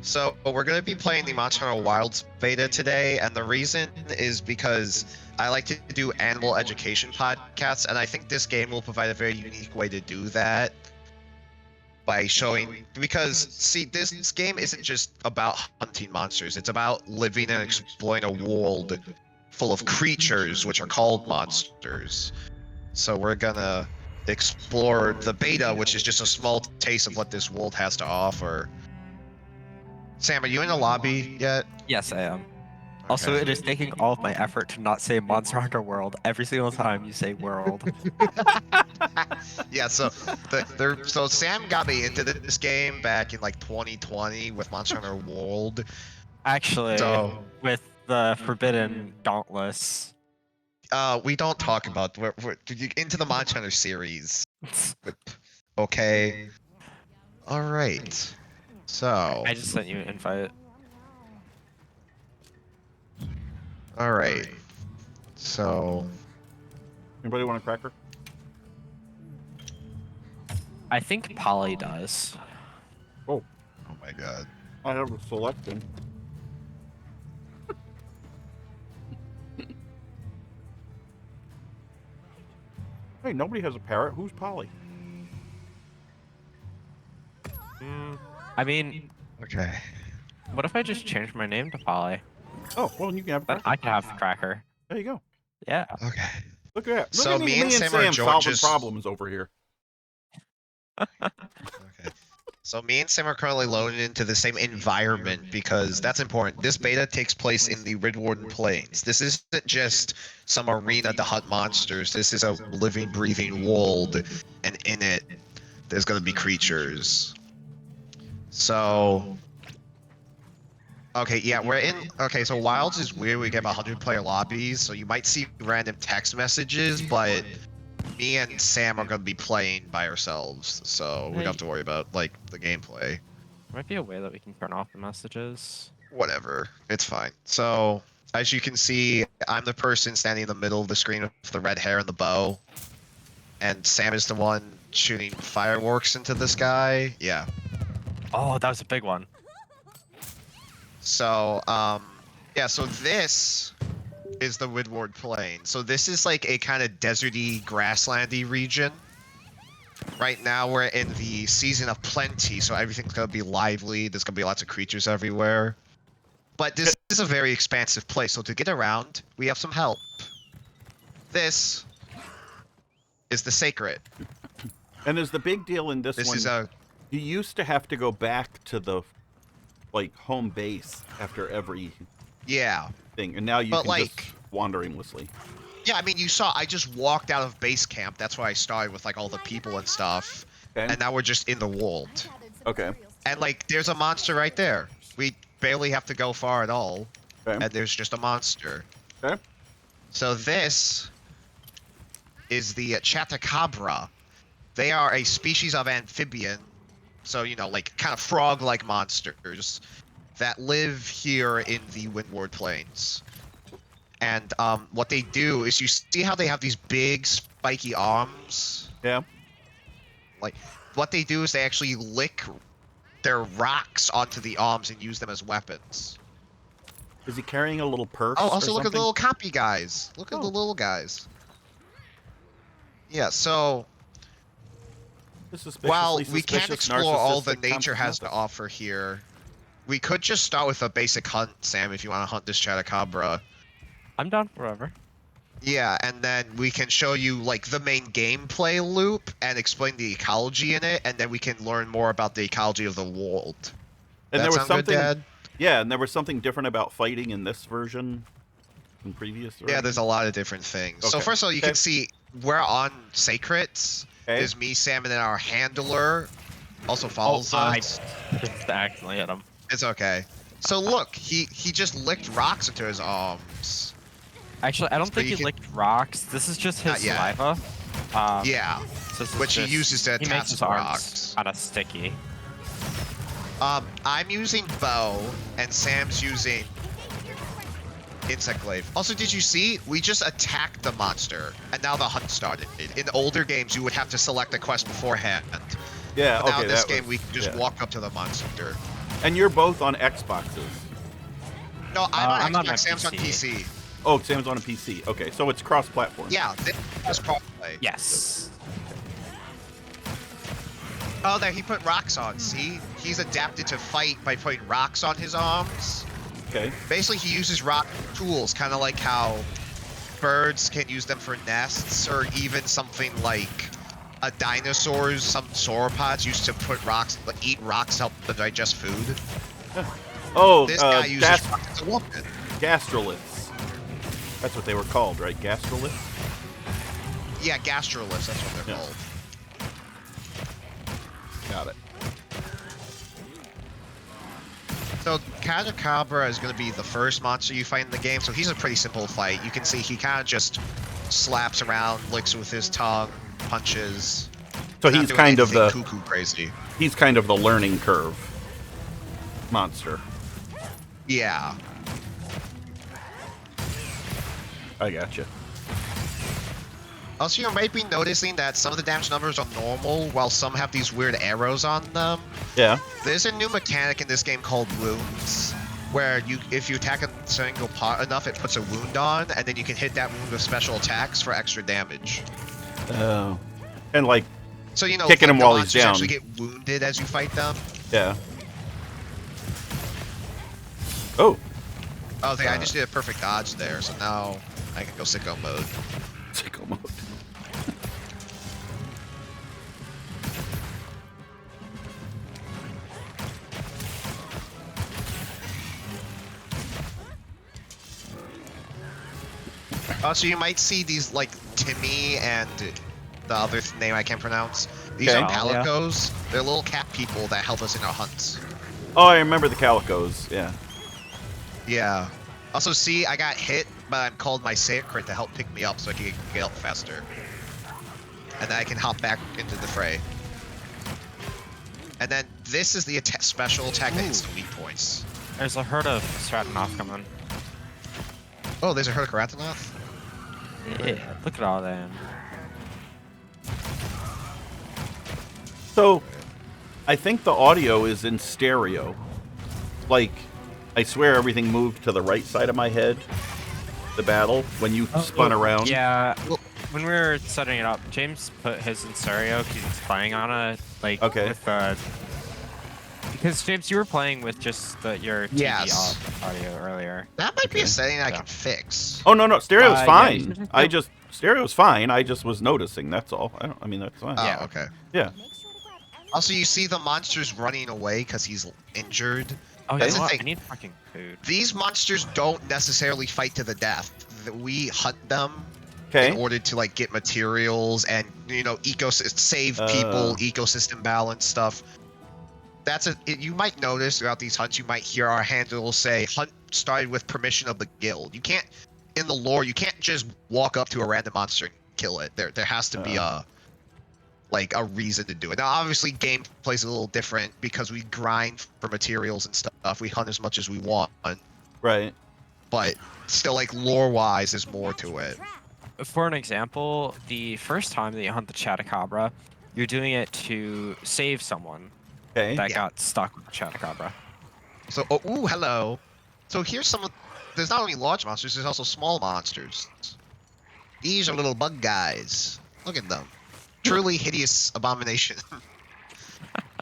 So we're going to be playing the Monster Hunter Wilds beta today, and the reason is because I like to do animal education podcasts, and I think this game will provide a very unique way to do that by showing, because see, this game isn't just about hunting monsters, it's about living and exploring a world full of creatures which are called monsters. So we're gonna explore the beta, which is just a small taste of what this world has to offer. Sam, are you in the lobby yet? Yes, I am. Also, Okay. it is taking all of my effort to not say Monster Hunter World every single time you say world. Yeah, so so Sam got me into this game back in like 2020 with Monster Hunter World. Actually, So with the Forbidden Dauntless. we don't talk about we're into the Monster Hunter series. Okay. All right. So. I just sent you an invite. All right. So. Anybody want a cracker? I think Polly does. Oh, Oh my God. I have a selection. Hey, nobody has a parrot. Who's Polly? I mean, Okay. what if I just change my name to Polly? Oh, well, you can have a Then cracker. I can have Cracker. There you go. Yeah. Okay. Look at that. Look So at me and Sam are solving just- problems over here. Okay. So me and Sam are currently loaded into the same environment because that's important. This beta takes place in the Ridwarden Plains. This isn't just some arena to hunt monsters. This is a living, breathing world, and in it, there's going to be creatures. So, okay, yeah, we're in. Okay, so Wilds is weird. We get 100-player lobbies, so you might see random text messages, but me and Sam are going to be playing by ourselves, so we don't have to worry about like the gameplay. There might be a way that we can turn off the messages. Whatever, it's fine. So as you can see, I'm the person standing in the middle of the screen with the red hair and the bow, and Sam is the one shooting fireworks into the sky. Yeah. Oh, that was a big one. So yeah. So this is the Woodward Plain. So this is like a kind of deserty, grasslandy region. Right now we're in the season of plenty, so everything's gonna be lively. There's gonna be lots of creatures everywhere. But this is a very expansive place, so to get around, we have some help. This is the Sacred. And is the big deal in this This one, is a you used to have to go back to the, like, home base after every yeah. thing, and now you But, can like- just wander aimlessly. Yeah, I mean, you saw I just walked out of base camp. That's why I started with like all the people and stuff. Okay. And now we're just in the world. Okay. And like, there's a monster right there. We barely have to go far at all. Okay. And there's just a monster. Okay. So this is the Chatacabra. They are a species of amphibian. So, you know, like kind of frog-like monsters that live here in the Windward Plains. And what they do is, you see how they have these big spiky arms? Yeah. Like, what they do is they actually lick their rocks onto the arms and use them as weapons. Is he carrying a little purse? Oh, or also look at the something? little copy guys. Look at the Oh. little guys. Yeah, so This is suspiciously while we suspicious, can't explore all the narcissistic nature has to consequences. offer here, we could just start with a basic hunt, Sam, if you want to hunt this Chatacabra. I'm down forever. Yeah, and then we can show you like the main gameplay loop and explain the ecology in it, and then we can learn more about the ecology of the world. And That there was sound good, something. Dad? Yeah, and there was something different about fighting in this version than previous. Yeah, there's a lot of different things. So Okay. first of all, you Okay. can see we're on Sacrets. Okay. There's me, Sam, and then our handler also follows I us. just accidentally hit him. It's okay. So look, he just licked rocks into his arms. Actually, I don't So think you he can- licked rocks. This is just his Not yet. saliva. Yeah. So this is Which he just- uses to he attach makes his to arms rocks. out of sticky. I'm using bow, and Sam's using insect glaive. Also, did you see? We just attacked the monster, and now the hunt started. In older games, you would have to select a quest beforehand. Yeah. But now Okay. in this that game, was- we can just yeah. walk up to the monster. And you're both on Xboxes. No, I'm I'm on on Xbox. Sam's on PC. PC. Oh, Sam's on a PC. Okay, so it's cross-platform. Yeah, this is crossplay. Yes. Oh, there he put rocks on. See, he's adapted to fight by putting rocks on his arms. Okay. Basically, he uses rock tools, kind of like how birds can use them for nests, or even something like a dinosaurs, some sauropods used to put rocks, eat rocks to help them digest food. Oh, This guy uses rocks as a weapon. gastroliths. That's what they were called, right? Gastroliths? Yeah, gastroliths, that's what they're Yeah. called. Got it. So Catacabra is going to be the first monster you fight in the game, so he's a pretty simple fight. You can see he kind of just slaps around, licks with his tongue, punches. So Not he's doing kind of anything the cuckoo crazy. he's kind of the learning curve monster. Yeah. I gotcha. Also, you might be noticing that some of the damage numbers are normal, while some have these weird arrows on them. Yeah. There's a new mechanic in this game called wounds, where if you attack a single part enough, it puts a wound on, and then you can hit that wound with special attacks for extra damage. Oh. And like, So you know, kicking like, him the while he's monsters down. actually get wounded as you fight them. yeah. Oh. Oh, I just did a perfect dodge there, so now I can go sicko mode. Sicko mode. So you might see these, like, Timmy and the other name I can't pronounce. These Okay. are Oh, yeah. palicos. They're little cat people that help us in our hunts. Oh, I remember the calicos. Yeah. Yeah. Also, see, I got hit, but I'm called my sacred to help pick me up so I can get up faster. And then I can hop back into the fray. And then this is the special attack that hits the weak points. There's a herd of Stratanoth coming. Oh, there's a Hurricaratanoth? Yeah, look at all them. So, I think the audio is in stereo. Like, I swear everything moved to the right side of my head. The battle when you spun around. Yeah, when we were setting it up, James put his in stereo because he's playing on a Okay. with because James, you were playing with just your TV Yes. off audio earlier. That might be a Okay. setting I Yeah. can fix. Oh no, stereo's Yeah, fine. you- Stereo's fine. I just was noticing. That's all. I mean, that's fine. Oh, Yeah. okay. Yeah. Also, you see the monsters running away because he's injured. Oh, That's you know the what? thing. I need fucking food. These monsters don't necessarily fight to the death. We hunt them Okay. in order to like get materials and save people, ecosystem balance stuff. You might notice throughout these hunts, you might hear our handle say hunt started with permission of the guild. You can't, in the lore, you can't just walk up to a random monster and kill it. There has to be a reason to do it. Now obviously gameplay's a little different because we grind for materials and stuff. We hunt as much as we want, Right. but still, like, lore wise, there's more to it. For an example, the first time that you hunt the Chatacabra, you're doing it to save someone Okay. that Yeah. got stuck with the Chatacabra. So, hello. So here's there's not only large monsters, there's also small monsters. These are little bug guys. Look at them. Truly hideous abomination.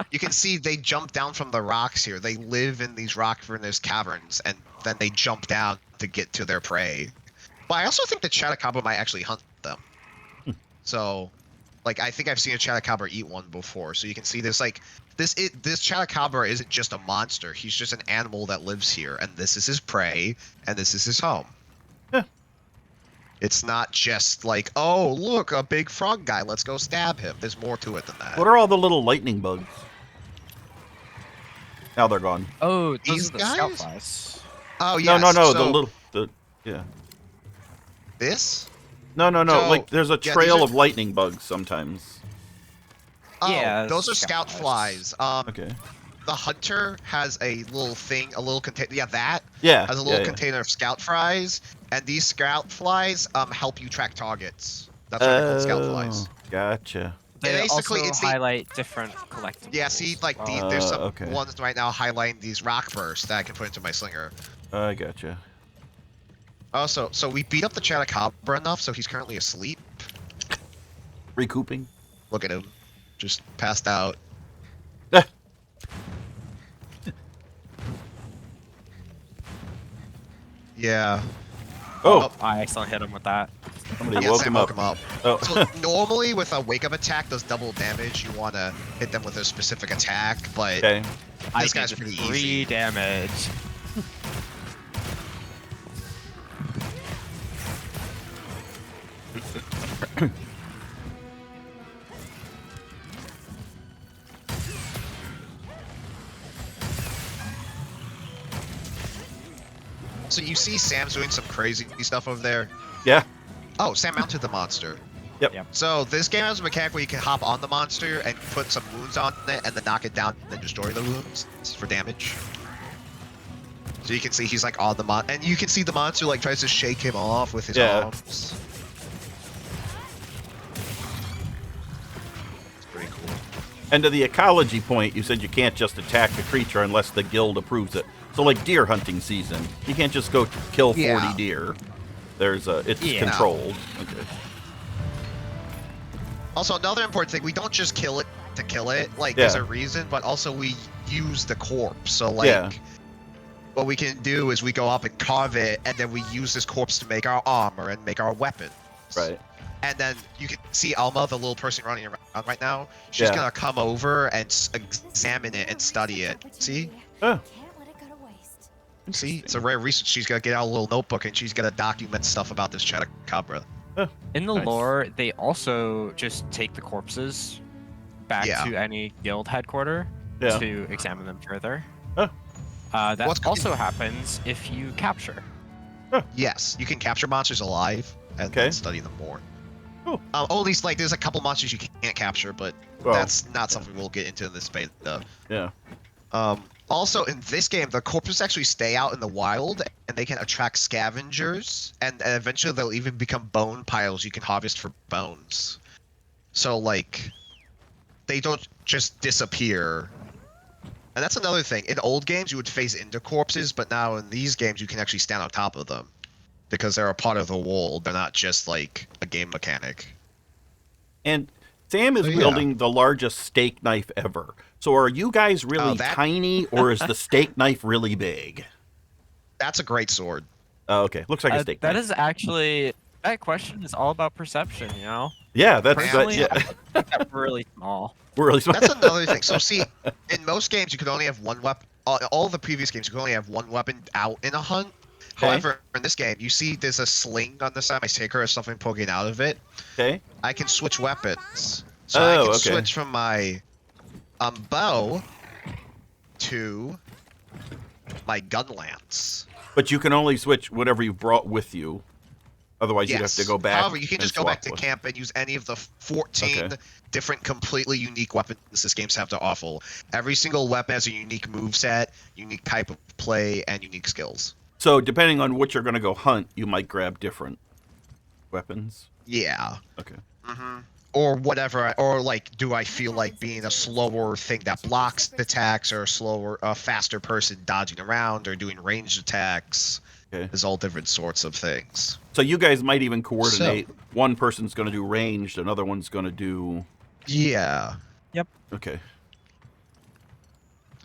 You can see they jump down from the rocks here. They live in these rock furnace caverns, and then they jump down to get to their prey. But I also think the Chatacabra might actually hunt them. So, like, I think I've seen a Chatacabra eat one before. So you can see this Chatacabra isn't just a monster. He's just an animal that lives here, and this is his prey, and this is his home. Yeah. It's not just like, oh, look, a big frog guy, let's go stab him. There's more to it than that. What are all the little lightning bugs? Now they're gone. Oh, These those are the scout guys? flies. Oh, yes. No. So, Yeah. this? No. So, Like there's a yeah, these trail are- of lightning bugs sometimes. Oh, Yeah, those are scout scout flies. flies. Okay. The hunter has a little thing, a little container. Yeah, that Yeah. has a little yeah. container of scout flies, and these scout flies help you track targets. That's why they're called scout flies. Gotcha. They basically also it's the highlight different collectibles. yeah. See, like Oh. there's some okay. ones right now highlighting these rock bursts that I can put into my slinger. I gotcha. Also, so we beat up the Chatacabra enough, so he's currently asleep. Recouping. Look at him, just passed out. Yeah. Oh, I accidentally hit him with that. somebody Yeah, woke Sam him up. Oh. So normally with a wake up attack does double damage. You want to hit them with a specific attack, but Okay. I this guy's did pretty 3 easy. damage. So you see Sam's doing some crazy stuff over there. Yeah. Oh, Sam mounted the monster. Yep. So this game has a mechanic where you can hop on the monster and put some wounds on it and then knock it down and then destroy the wounds for damage. So you can see he's like on the and you can see the monster like tries to shake him off with his arms. It's pretty cool. And to the ecology point, you said you can't just attack a creature unless the guild approves it. So like deer hunting season, you can't just go kill 40 deer. There's it's controlled. Okay. Also, another important thing, we don't just kill it to kill it. Like, there's a reason, but also we use the corpse. So, like, what we can do is we go up and carve it, and then we use this corpse to make our armor and make our weapons. Right. And then you can see Alma, the little person running around right now. She's gonna come over and examine it and study it. See? Oh. See? It's a rare research. She's gonna get out a little notebook, and she's gonna document stuff about this Chatacabra. In the Nice. lore, they also just take the corpses back to any guild headquarter to examine them further. Oh. That also happens if you capture. Yes, you can capture monsters alive and then study them more. Cool. At least, like, there's a couple monsters you can't capture, but that's not something we'll get into in this beta. Yeah. Also, in this game, the corpses actually stay out in the wild, and they can attract scavengers, and eventually they'll even become bone piles you can harvest for bones. So, like, they don't just disappear. And that's another thing. In old games, you would phase into corpses, but now in these games, you can actually stand on top of them. Because they're a part of the world. They're not just, like, a game mechanic. And Sam is wielding the largest steak knife ever. So are you guys really tiny, or is the steak knife really big? That's a great sword. Oh, okay. Looks like a steak knife. That is actually... That question is all about perception, you know? Yeah, that's... Personally, I think that's really small. Really small. That's another thing. So, see, in most games, you could only have one weapon. All the previous games, you could only have one weapon out in a hunt. Okay. However, in this game, you see there's a sling on the side. My sticker has something poking out of it. Okay. I can switch weapons. So I can switch from my bow to my gun lance. But you can only switch whatever you brought with you. Otherwise, you'd have to go back. However, you can just go back to camp and use any of the 14 different completely unique weapons this games have to offer. Every single weapon has a unique moveset, unique type of play, and unique skills. So, depending on what you're going to go hunt, you might grab different weapons. Yeah. Okay. Mm-hmm. Or whatever, or like, do I feel like being a slower thing that blocks attacks, or a faster person dodging around, or doing ranged attacks? Okay. There's all different sorts of things. So you guys might even coordinate. One person's going to do ranged, another one's going to do... Yeah. Yep. Okay.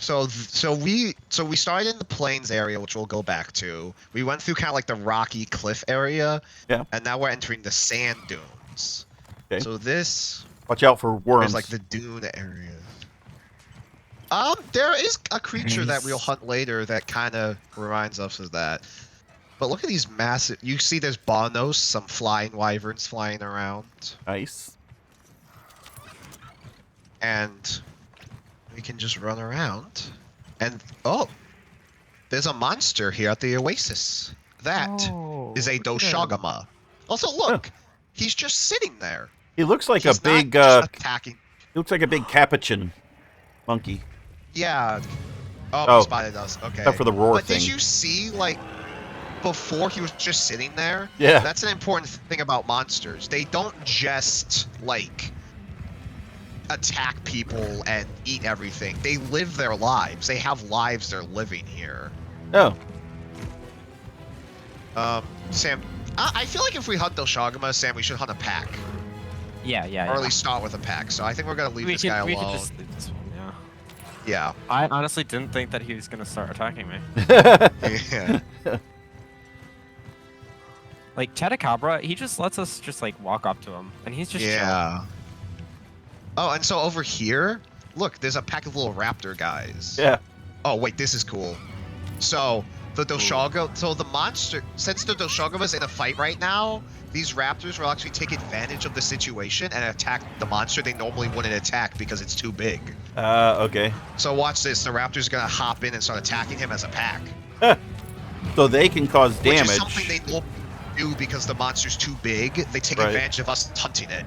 So we started in the plains area, which we'll go back to. We went through kind of like the rocky cliff area. Yeah. And now we're entering the sand dunes. Okay. So this... Watch out for worms. is like the dune area. There is a creature that we'll hunt later that kind of reminds us of that. But look at these massive... You see there's Bonos, some flying wyverns flying around. Nice. And we can just run around. And, there's a monster here at the oasis. That is a Doshagama. Also, look, he's just sitting there. He looks like He's a big... not just attacking. He looks like a big capuchin monkey. Yeah. Oh, spotted us. Okay. Except for the roar but thing. Did you see, like, before he was just sitting there? Yeah. That's an important thing about monsters. They don't just, like, attack people and eat everything. They live their lives. They have lives they're living here. Oh. Sam, I feel like if we hunt Doshagama, Sam, we should hunt a pack. Yeah. Or at least start with a pack. So I think we're gonna leave this guy We alone. could just leave this one, yeah. Yeah. I honestly didn't think that he was gonna start attacking me. Yeah. Like Chadacabra, he just lets us just like walk up to him, and he's just Yeah. Oh, and so over here, look, there's a pack of little raptor guys. Yeah. Oh wait, this is cool. So the Doshaga, so the monster, since the Doshaga's in a fight right now, these raptors will actually take advantage of the situation and attack the monster they normally wouldn't attack because it's too big. Okay. So watch this, the raptors are gonna hop in and start attacking him as a pack. So they can cause damage. Which is something they normally do because the monster's too big. They take advantage of us hunting it.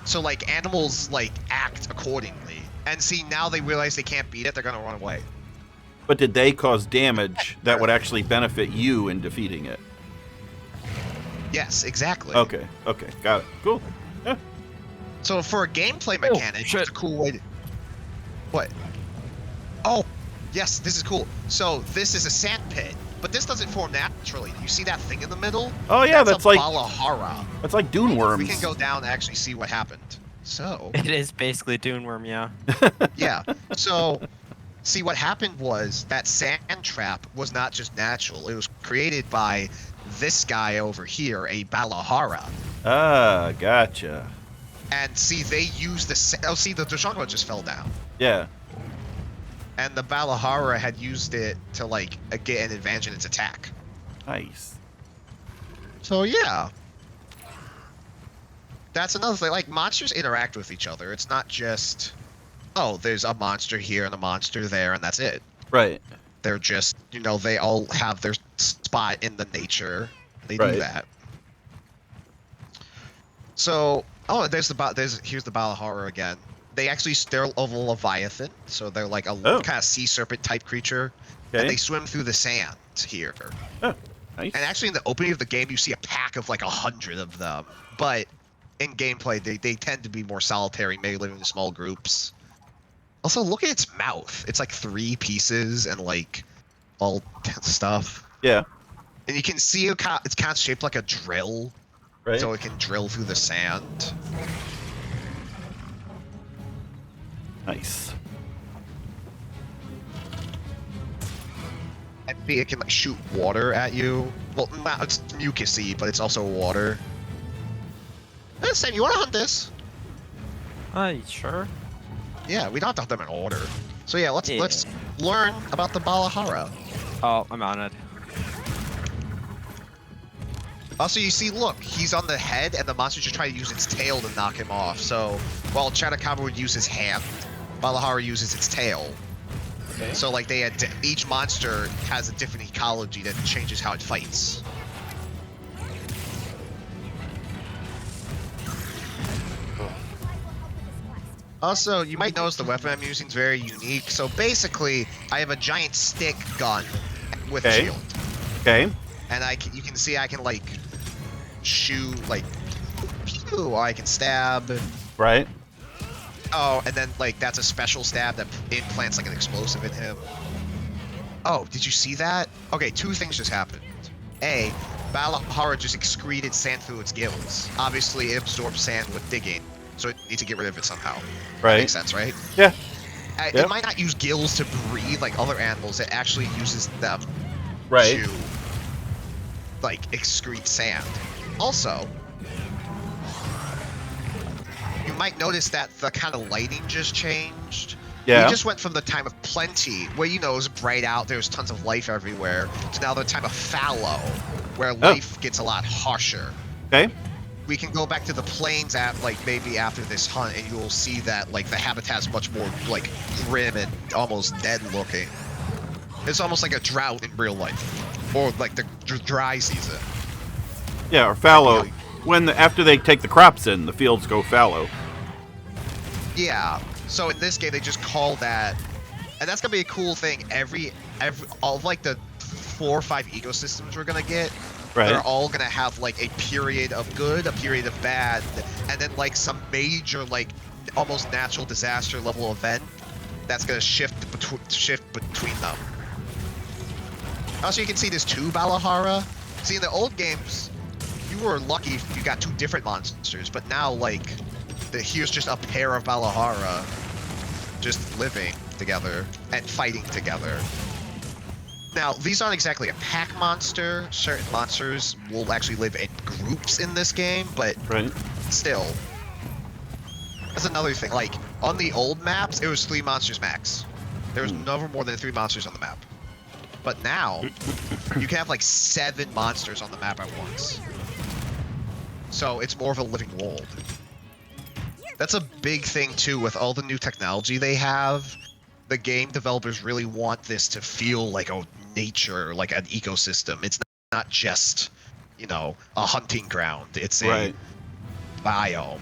So like animals like act accordingly. And see, now they realize they can't beat it, they're gonna run away. But did they cause damage that would actually benefit you in defeating it? Yes, exactly. Okay, got it. Cool. Yeah. So for a gameplay mechanic, it's a cool way to... What? Oh, yes, this is cool. So this is a sand pit, but this doesn't form naturally. You see that thing in the middle? Oh yeah, that's like Balahara. That's like dune worms. We can go down and actually see what happened. So It is basically Dune Worm, yeah. yeah. So see, what happened was that sand trap was not just natural. It was created by this guy over here, a Balahara. Ah, gotcha. And see, they use the... Oh, see, the Doshaga just fell down. Yeah. And the Balahara had used it to, like, get an advantage in its attack. Nice. So, yeah. That's another thing. Like, monsters interact with each other. It's not just, oh, there's a monster here and a monster there, and that's it. Right. They're just, you know, they all have their spot in the nature. They do that. So, oh, here's the Balahara again. They're a Leviathan, so they're like a kind of sea serpent type creature. Okay. And they swim through the sand here. Oh, nice. And actually in the opening of the game, you see a pack of like 100 of them. But in gameplay, they tend to be more solitary, maybe living in small groups. Also, look at its mouth. It's like 3 pieces and like all stuff. Yeah. And you can see it's kind of shaped like a drill. Right. So it can drill through the sand. Nice. I think it can like shoot water at you. Well, it's mucusy, but it's also water. Hey, Sam, you want to hunt this? Sure. Yeah, we don't have to hunt them in order. So yeah, let's learn about the Balahara. Oh, I'm on it. Also, you see, look, he's on the head, and the monster should try to use its tail to knock him off. So, while Chadacabra would use his hand, Balahara uses its tail. Okay. So, like, each monster has a different ecology that changes how it fights. Also, you might notice the weapon I'm using is very unique. So basically, I have a giant stick gun with a shield. Okay. And you can see I can like shoot like, pew, or I can stab. Right. Oh, and then like that's a special stab that implants like an explosive in him. Oh, did you see that? Okay, 2 things just happened. A, Balahara just excreted sand through its gills. Obviously, it absorbs sand with digging. So it needs to get rid of it somehow. Right. That makes sense, right? Yeah. It might not use gills to breathe like other animals. It actually uses them to, like, excrete sand. Also, you might notice that the kind of lighting just changed. Yeah. We just went from the time of plenty, where, you know, it was bright out, there's tons of life everywhere, to now the time of fallow, where life gets a lot harsher. Okay. We can go back to the plains at like maybe after this hunt, and you'll see that like the habitat's much more like grim and almost dead looking. It's almost like a drought in real life, or like the dry season. Yeah, or fallow. After they take the crops in, the fields go fallow. Yeah. So in this game, they just call that, and that's gonna be a cool thing. All of like the 4 or 5 ecosystems we're gonna get. Right. They're all gonna have like a period of good, a period of bad, and then like some major like almost natural disaster level event that's going to shift between them. Also, you can see there's 2 Balahara. See, in the old games, you were lucky if you got 2 different monsters, but now, like, here's just a pair of Balahara just living together and fighting together. Now, these aren't exactly a pack monster. Certain monsters will actually live in groups in this game, but still. That's another thing. Like, on the old maps, it was 3 monsters max. There was never more than 3 monsters on the map. But now, you can have like 7 monsters on the map at once. So it's more of a living world. That's a big thing too with all the new technology they have. The game developers really want this to feel like a nature, like an ecosystem. It's not just, you know, a hunting ground. It's a biome.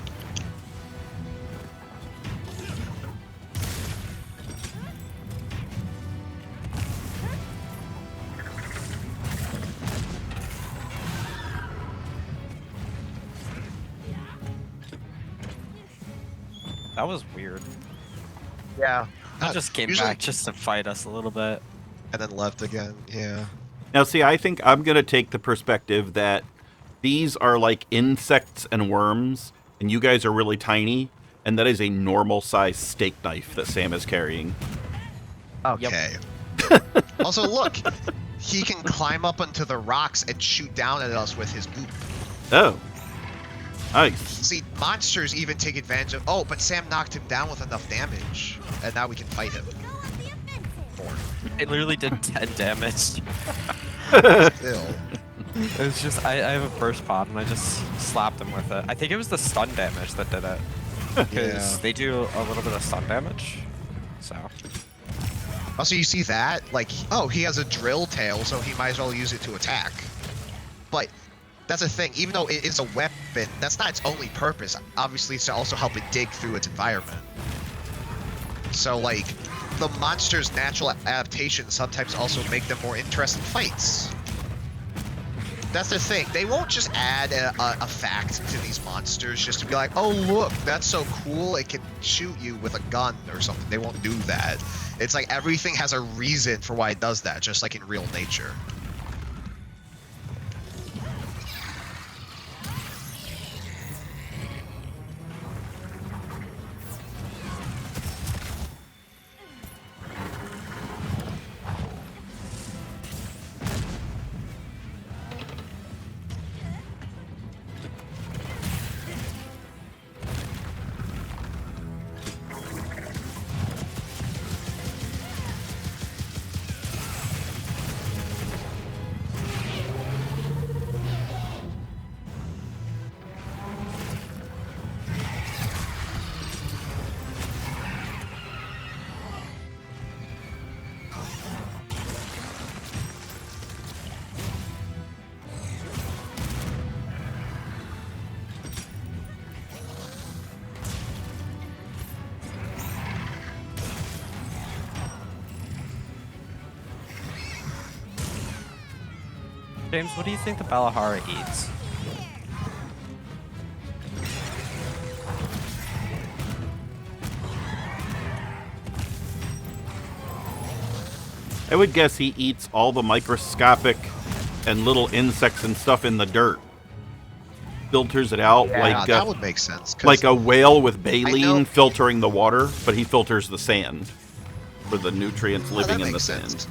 That was weird. Yeah. He just came back just to fight us a little bit. And then left again, yeah. Now, see, I think I'm going to take the perspective that these are like insects and worms, and you guys are really tiny, and that is a normal-sized steak knife that Sam is carrying. Okay. Also, look, he can climb up onto the rocks and shoot down at us with his boot. Oh. Nice. See, monsters even take advantage of... Oh, but Sam knocked him down with enough damage, and now we can fight him. It literally did 10 damage. Still. It was just, I have a burst pod, and I just slapped him with it. I think it was the stun damage that did it. Because they do a little bit of stun damage, so... Also, you see that? Like, oh, he has a drill tail, so he might as well use it to attack. But... that's the thing, even though it is a weapon, that's not its only purpose. Obviously, it's to also help it dig through its environment. So, like, the monster's natural adaptations sometimes also make them more interesting fights. That's the thing, they won't just add a fact to these monsters just to be like, oh look, that's so cool, it can shoot you with a gun or something. They won't do that. It's like everything has a reason for why it does that, just like in real nature. James, what do you think the Balahara eats? I would guess he eats all the microscopic and little insects and stuff in the dirt. Filters it out like that would make sense. Like a whale with baleen filtering the water, but he filters the sand for the nutrients living in the sand.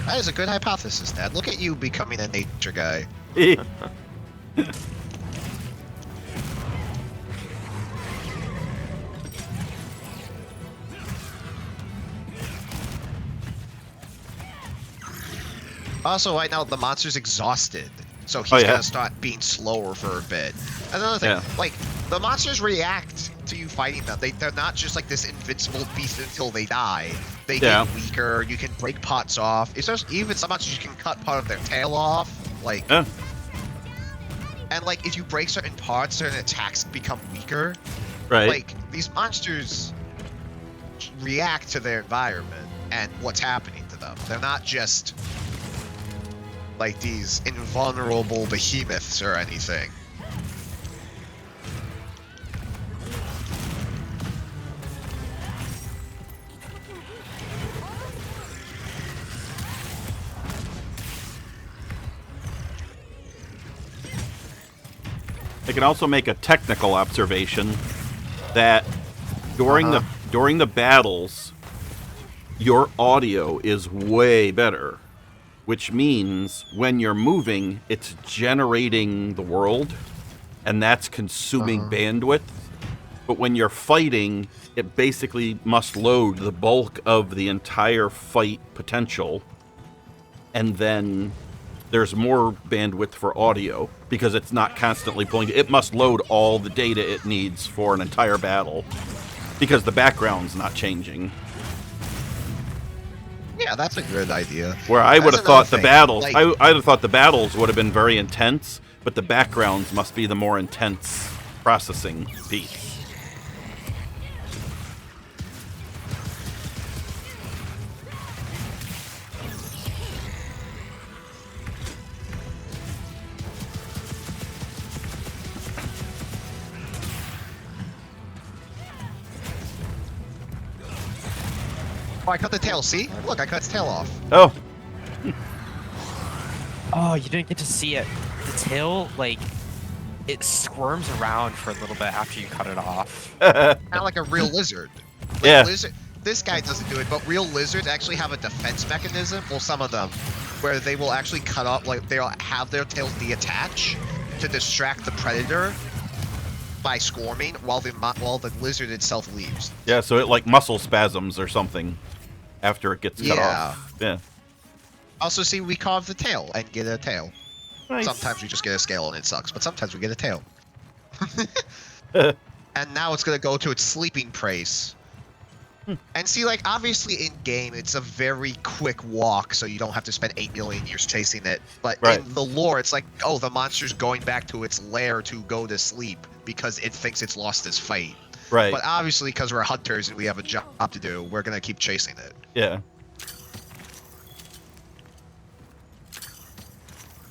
That is a good hypothesis, Dad. Look at you becoming a nature guy. Also, right now, the monster's exhausted, so he's gonna start being slower for a bit. Another thing, like, the monsters react to you fighting them. They're not just like this invincible beast until they die. They get weaker, you can break parts off. It's just, even some monsters you can cut part of their tail off, like... And, like, if you break certain parts, certain attacks become weaker. Right. Like, these monsters react to their environment and what's happening to them. They're not just... like these invulnerable behemoths or anything. I can also make a technical observation that during the battles, your audio is way better, which means when you're moving, it's generating the world, and that's consuming bandwidth. But when you're fighting, it basically must load the bulk of the entire fight potential, and then there's more bandwidth for audio because it's not constantly pulling. It must load all the data it needs for an entire battle because the background's not changing. Yeah, that's a good idea. Where I would have thought the battles, like, I'd have thought the battles would have been very intense, but the backgrounds must be the more intense processing piece. Oh, I cut the tail. See? Look, I cut its tail off. Oh, Oh, you didn't get to see it. The tail, like, it squirms around for a little bit after you cut it off. Kind of like a real lizard. Like Yeah. This guy doesn't do it, but real lizards actually have a defense mechanism. Well, some of them, where they will actually cut off, like they'll have their tails detach to distract the predator by squirming while the lizard itself leaves. yeah, so it like muscle spasms or something after it gets cut Yeah. off. Yeah. Also, see, we carve the tail and get a tail. Nice. Sometimes we just get a scale and it sucks, but sometimes we get a tail. And now it's gonna go to its sleeping place. And see, like, obviously in game, it's a very quick walk, so you don't have to spend 8 million years chasing it. But Right. in the lore, it's like, oh, the monster's going back to its lair to go to sleep because it thinks it's lost this fight. Right. But obviously, because we're hunters and we have a job to do, we're gonna keep chasing it. Yeah.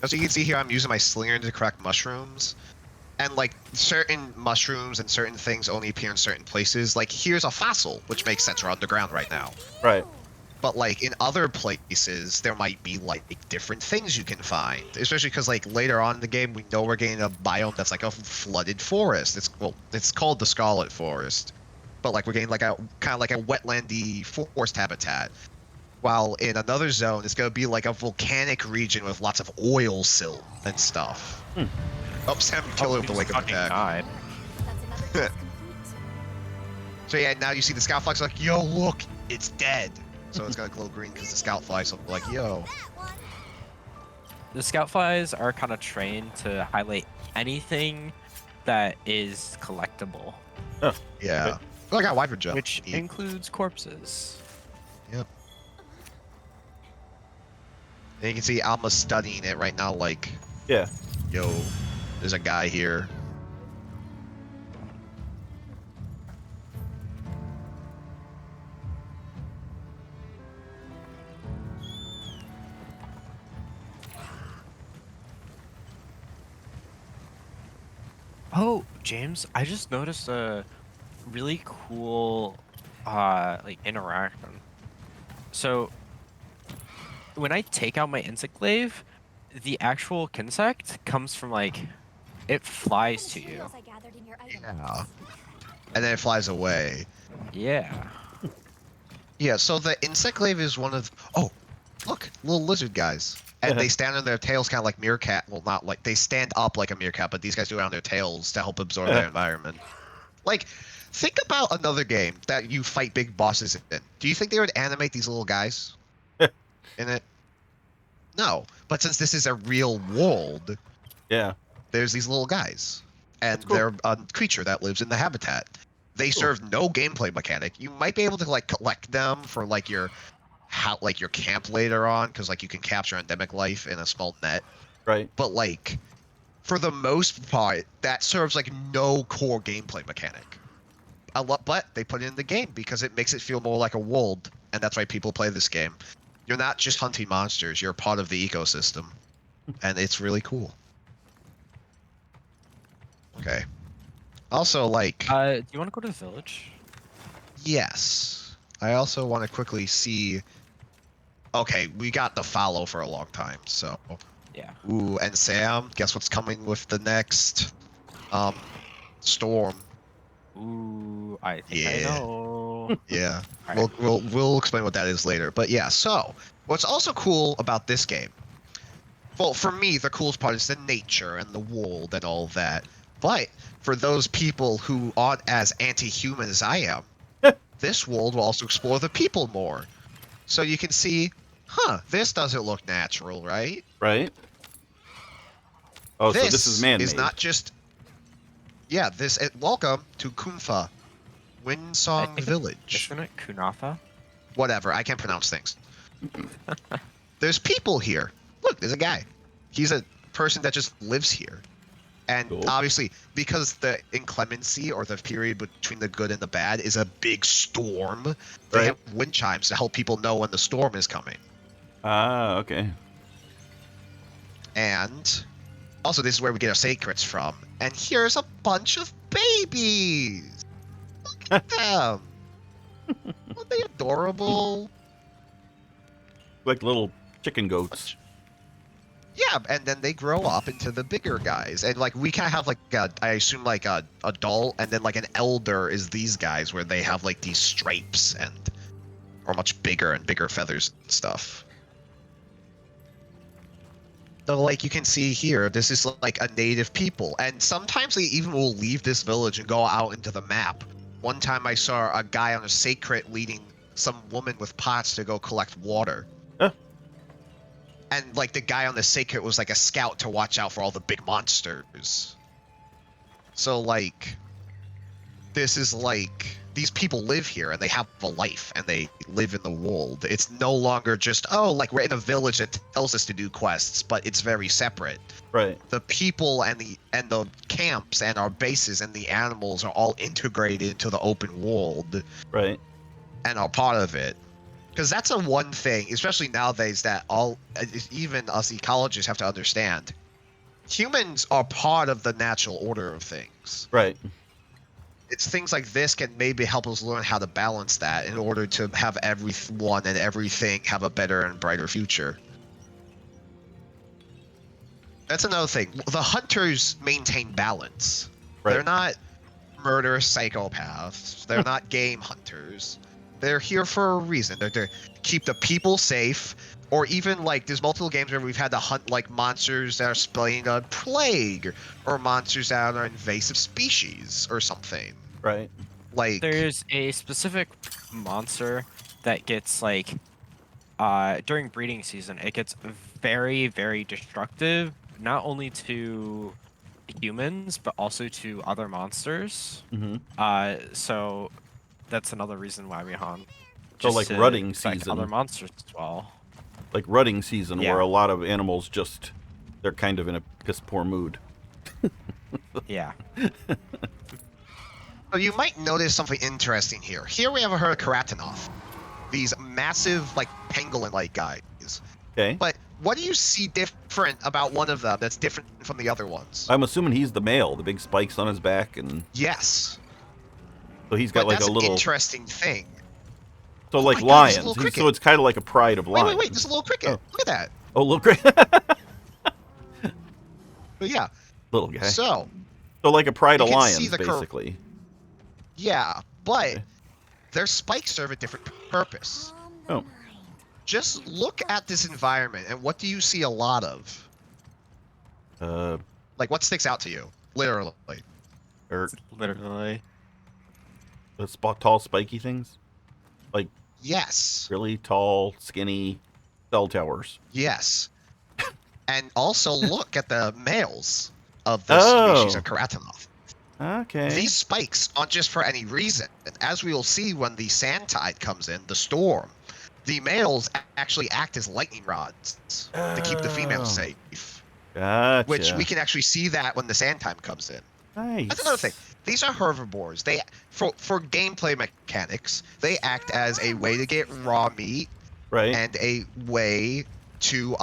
As you can see here, I'm using my slinger to collect mushrooms. And, like, certain mushrooms and certain things only appear in certain places. Like, here's a fossil, which makes sense, we're underground right now. Right. But, like, in other places, there might be, like, different things you can find. Especially because, like, later on in the game, we know we're getting a biome that's, like, a flooded forest. It's called the Scarlet Forest. But, like, we're getting, like, a kind of like a wetlandy forest habitat. While in another zone, it's going to be, like, a volcanic region with lots of oil silt and stuff. Oh, Sam Killer with the wake up Fucking attack. died. So yeah, now you see the scout fly's like, yo, look, it's dead. So it's gonna glow green because the scout flies will be like, yo. The scout flies are kind of trained to highlight anything that is collectible, Oh. Yeah. Okay. Oh, I got wyvern jump. which Neat. includes corpses. Yep. And you can see Alma's studying it right now, like, Yeah. yo, there's a guy here. Oh, James, I just noticed a really cool like interaction. So when I take out my insect glaive, the actual insect comes from like it flies to you. Yeah. And then it flies away. Yeah. Yeah, so the insect glaive is one of... Oh, look, little lizard guys. And they stand on their tails kind of like meerkat. Well, not like... They stand up like a meerkat, but these guys do it on their tails to help absorb their environment. Like, think about another game that you fight big bosses in. Do you think they would animate these little guys in it? No. But since this is a real world, Yeah. there's these little guys. And cool. they're a creature that lives in the habitat. They serve no gameplay mechanic. You might be able to like collect them for like your camp later on, because like you can capture endemic life in a small net. Right. But like for the most part, that serves like no core gameplay mechanic. But they put it in the game because it makes it feel more like a world, and that's why people play this game. You're not just hunting monsters, you're part of the ecosystem. and it's really cool. Okay. Also, like, Do you want to go to the village? yes. I also want to quickly see. Okay, we got the follow for a long time, so. Yeah. Ooh, and Sam, guess what's coming with the next storm? Ooh, I think I Yeah. know. Yeah. Alright. We'll explain what that is later. But yeah, so what's also cool about this game? Well, for me, the coolest part is the nature and the world and all that. But for those people who aren't as anti-human as I am, this world will also explore the people more. So you can see, this doesn't look natural, right? Right? Oh, so this is man-made. not just. Yeah, welcome to Kumfa, Windsong Village. Isn't it Kunafa? Whatever, I can't pronounce things. There's people here. Look, there's a guy. He's a person that just lives here. And Cool. obviously, because the inclemency or the period between the good and the bad is a big storm, they Right. have wind chimes to help people know when the storm is coming. Ah, okay. And also, this is where we get our secrets from. And here's a bunch of babies. Look at them. Aren't they adorable? Like little chicken goats. Yeah, and then they grow up into the bigger guys. And like we kind of have like I assume like a adult, and then like an elder is these guys where they have like these stripes and are much bigger and bigger feathers and stuff. So like you can see here, this is like a native people, and sometimes they even will leave this village and go out into the map. One time I saw a guy on a sacred leading some woman with pots to go collect water. Huh. And like the guy on the sacred was like a scout to watch out for all the big monsters. So like, this is like, these people live here and they have a life and they live in the world. It's no longer just, oh, like we're in a village that tells us to do quests, but it's very separate. Right. The people and the camps and our bases and the animals are all integrated into the open world Right. and are part of it. Because that's a one thing, especially nowadays, that even us ecologists have to understand. Humans are part of the natural order of things. Right. It's things like this can maybe help us learn how to balance that in order to have everyone and everything have a better and brighter future. That's another thing. The hunters maintain balance. Right. They're not murderous psychopaths. They're not game hunters. They're here for a reason. They're to keep the people safe, or even like there's multiple games where we've had to hunt like monsters that are spreading a plague, or monsters that are invasive species, or something. Right. Like There's a specific monster that gets like during breeding season, it gets very, very destructive, not only to humans but also to other monsters. Mm-hmm. So that's another reason why we hunt. So, just like, to rutting affect season. other monsters as well. Like rutting season, Yeah. where a lot of animals just they're kind of in a piss poor mood. Yeah. So you might notice something interesting here. Here we have a herd of Karatanoth. These massive, like, pangolin-like guys. Okay. But what do you see different about one of them that's different from the other ones? I'm assuming he's the male, the big spikes on his back, and Yes. so he's got But like that's a little. an interesting thing. So like my God, there's a lions. little So cricket. it's kind of like a pride of Wait, lions. there's a little cricket. Oh. Look at that. Oh, little great. But yeah, Little guy. so, So like a pride you of can lions, see the basically. yeah, but Okay. their spikes serve a different purpose. Oh. Just look at this environment, and what do you see a lot of? Like, what sticks out to you? Literally. Or Literally. the tall, spiky things, like Yes. really tall, skinny cell towers. Yes. And also look at the males of this Oh. species of Karatanoth. Okay. These spikes aren't just for any reason. As we will see when the sand tide comes in, the storm, the males actually act as lightning rods to keep the females Oh. safe. Gotcha. Which we can actually see that when the sand time comes in. Nice. That's another thing. These are herbivores. They, for gameplay mechanics, they act as a way to get raw meat Right. and a way to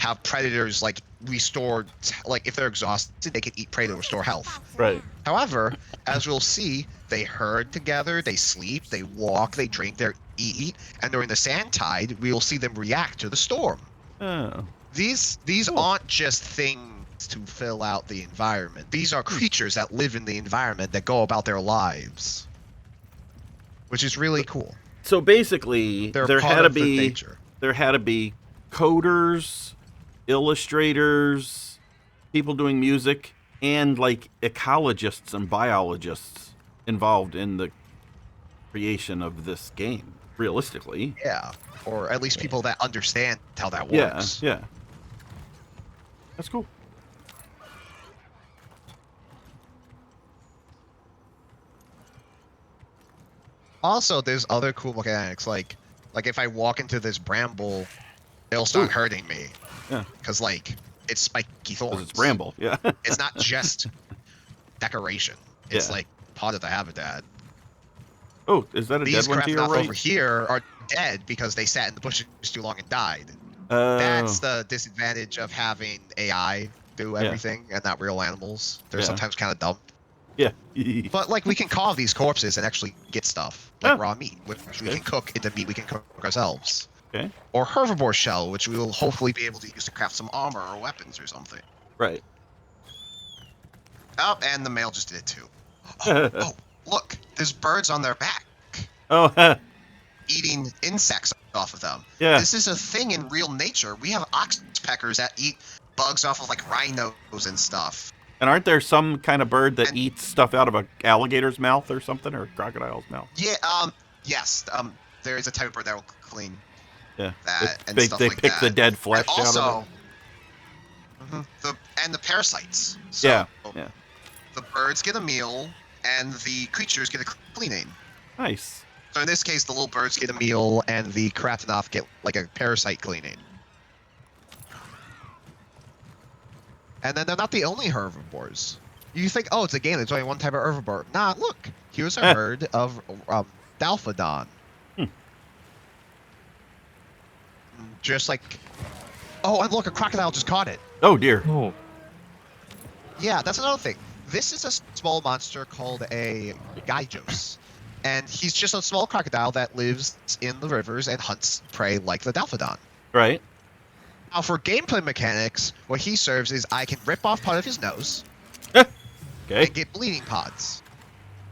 have predators like restore, like if they're exhausted, they can eat prey to restore health. Right. However, as we'll see, they herd together, they sleep, they walk, they drink, they eat, and during the sand tide, we will see them react to the storm. Oh. These Cool. aren't just things to fill out the environment. These are creatures that live in the environment that go about their lives, which is really cool. So basically, They're there part had to of the be nature. coders, illustrators, people doing music, and like ecologists and biologists involved in the creation of this game. Realistically, Yeah, or at least people that understand how that yeah, works. yeah, that's cool. Also, there's other cool mechanics, like if I walk into this bramble, it'll start Ooh. hurting me. Yeah. Because like it's spiky thorns. Because it's bramble. Yeah. It's not just decoration. It's Yeah. like part of the habitat. Oh, is that a These dead one to your Krafnoff right? over here are dead because they sat in the bushes too long and died. Oh. That's the disadvantage of having AI do everything and not real animals. They're Yeah. sometimes kind of dumb. Yeah. But like we can carve these corpses and actually get stuff like Oh. raw meat, which we Okay. can cook into meat we can cook ourselves. Okay. Or herbivore shell, which we will hopefully be able to use to craft some armor or weapons or something. Right. Oh, and the male just did it too. Oh, look, there's birds on their back Oh. eating insects off of them. Yeah. This is a thing in real nature. We have oxpeckers that eat bugs off of like rhinos and stuff. And aren't there some kind of bird that And- eats stuff out of a alligator's mouth or something, or a crocodile's mouth? Yeah, yes, there is a type of bird that will clean Yeah. that and They stuff they like pick that. the dead flesh And also, out of the parasites. So, Yeah, yeah. The birds get a meal, and the creatures get a cleaning. it. Nice. So in this case, the little birds get a meal, and the Kratanoth get like a parasite cleaning. And then they're not the only herbivores. You think, oh, it's a game. There's only one type of herbivore. Nah, look. Here's a herd of Dalphodon. Just like... Oh, and look, a crocodile just caught it. Oh dear. Oh. Yeah, that's another thing. This is a small monster called a Gyjos. And he's just a small crocodile that lives in the rivers and hunts prey like the Dalphodon. Right. Now, for gameplay mechanics, what he serves is I can rip off part of his nose Okay. and get bleeding pods.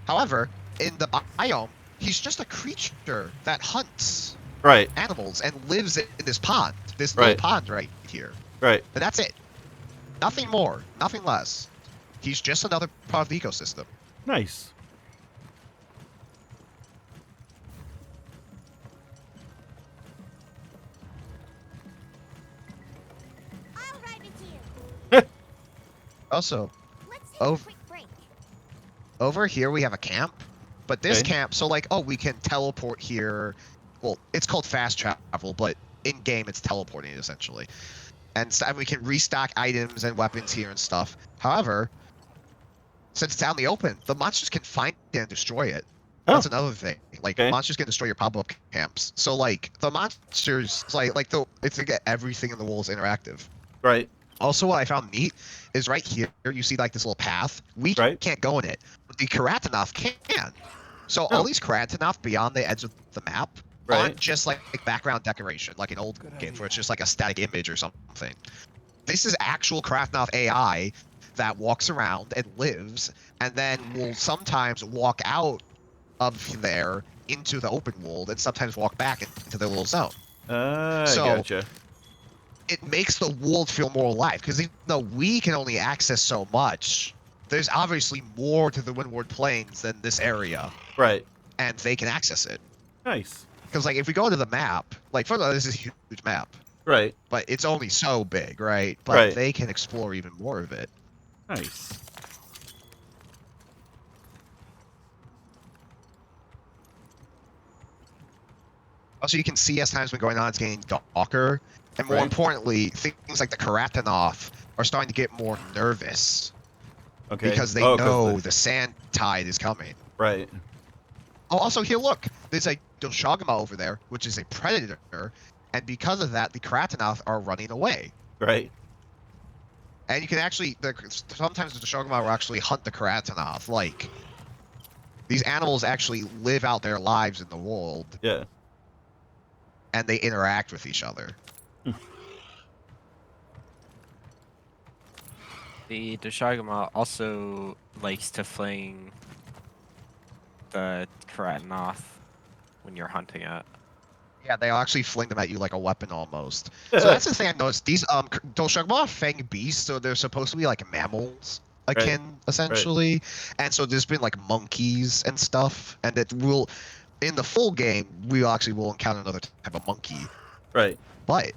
However, in the biome, he's just a creature that hunts Right. animals and lives in this pond, this Right. little pond right here. Right. And that's it. Nothing more, nothing less. He's just another part of the ecosystem. Nice. I'll ride with you. Also, Let's take Oh. a quick break. over here we have a camp, but this Okay. camp, so like, oh, we can teleport here. Well, it's called fast travel, but in game it's teleporting essentially. And so we can restock items and weapons here and stuff. However, since it's out in the open, the monsters can find it and destroy it. That's another thing. Like Okay. monsters can destroy your pop-up camps. So like the monsters, it's like everything in the world is interactive. Right. Also, what I found neat is right here, you see like this little path. We Right. can't go in it, but the Karatanoth can. So Oh. all these Karatanoth beyond the edge of the map Right. aren't just like background decoration, like in old games where it's just like a static image or something. This is actual Karatanoth AI that walks around and lives, and then will sometimes walk out of there into the open world, and sometimes walk back into their little zone. I So- gotcha. It makes the world feel more alive, because even though we can only access so much, there's obviously more to the Windward Plains than this area, Right. and they can access it. Nice. Because like if we go to the map, like first of all, this is a huge map, Right. but it's only so big, right? But Right. they can explore even more of it. Nice. Also, you can see as time's been going on, it's getting darker, and more Right. importantly, things like the Karatanoth are starting to get more nervous Okay. because they Oh, 'cause know the- the sand tide is coming. Right. Oh, also here, look, there's a Doshagama over there, which is a predator, and because of that, the Karatanoth are running away. Right. And you can actually, sometimes the Shogama will actually hunt the Karatanoth. Like, these animals actually live out their lives in the world, Yeah. and they interact with each other. The Deshagama also likes to fling the Karatanoth when you're hunting it. Yeah, they'll actually fling them at you like a weapon almost. So that's the thing I noticed. These Doshagma are fanged beasts, so they're supposed to be like mammals akin, essentially. And so there's been like monkeys and stuff, and it will, in the full game, we actually will encounter another type of monkey. Right. But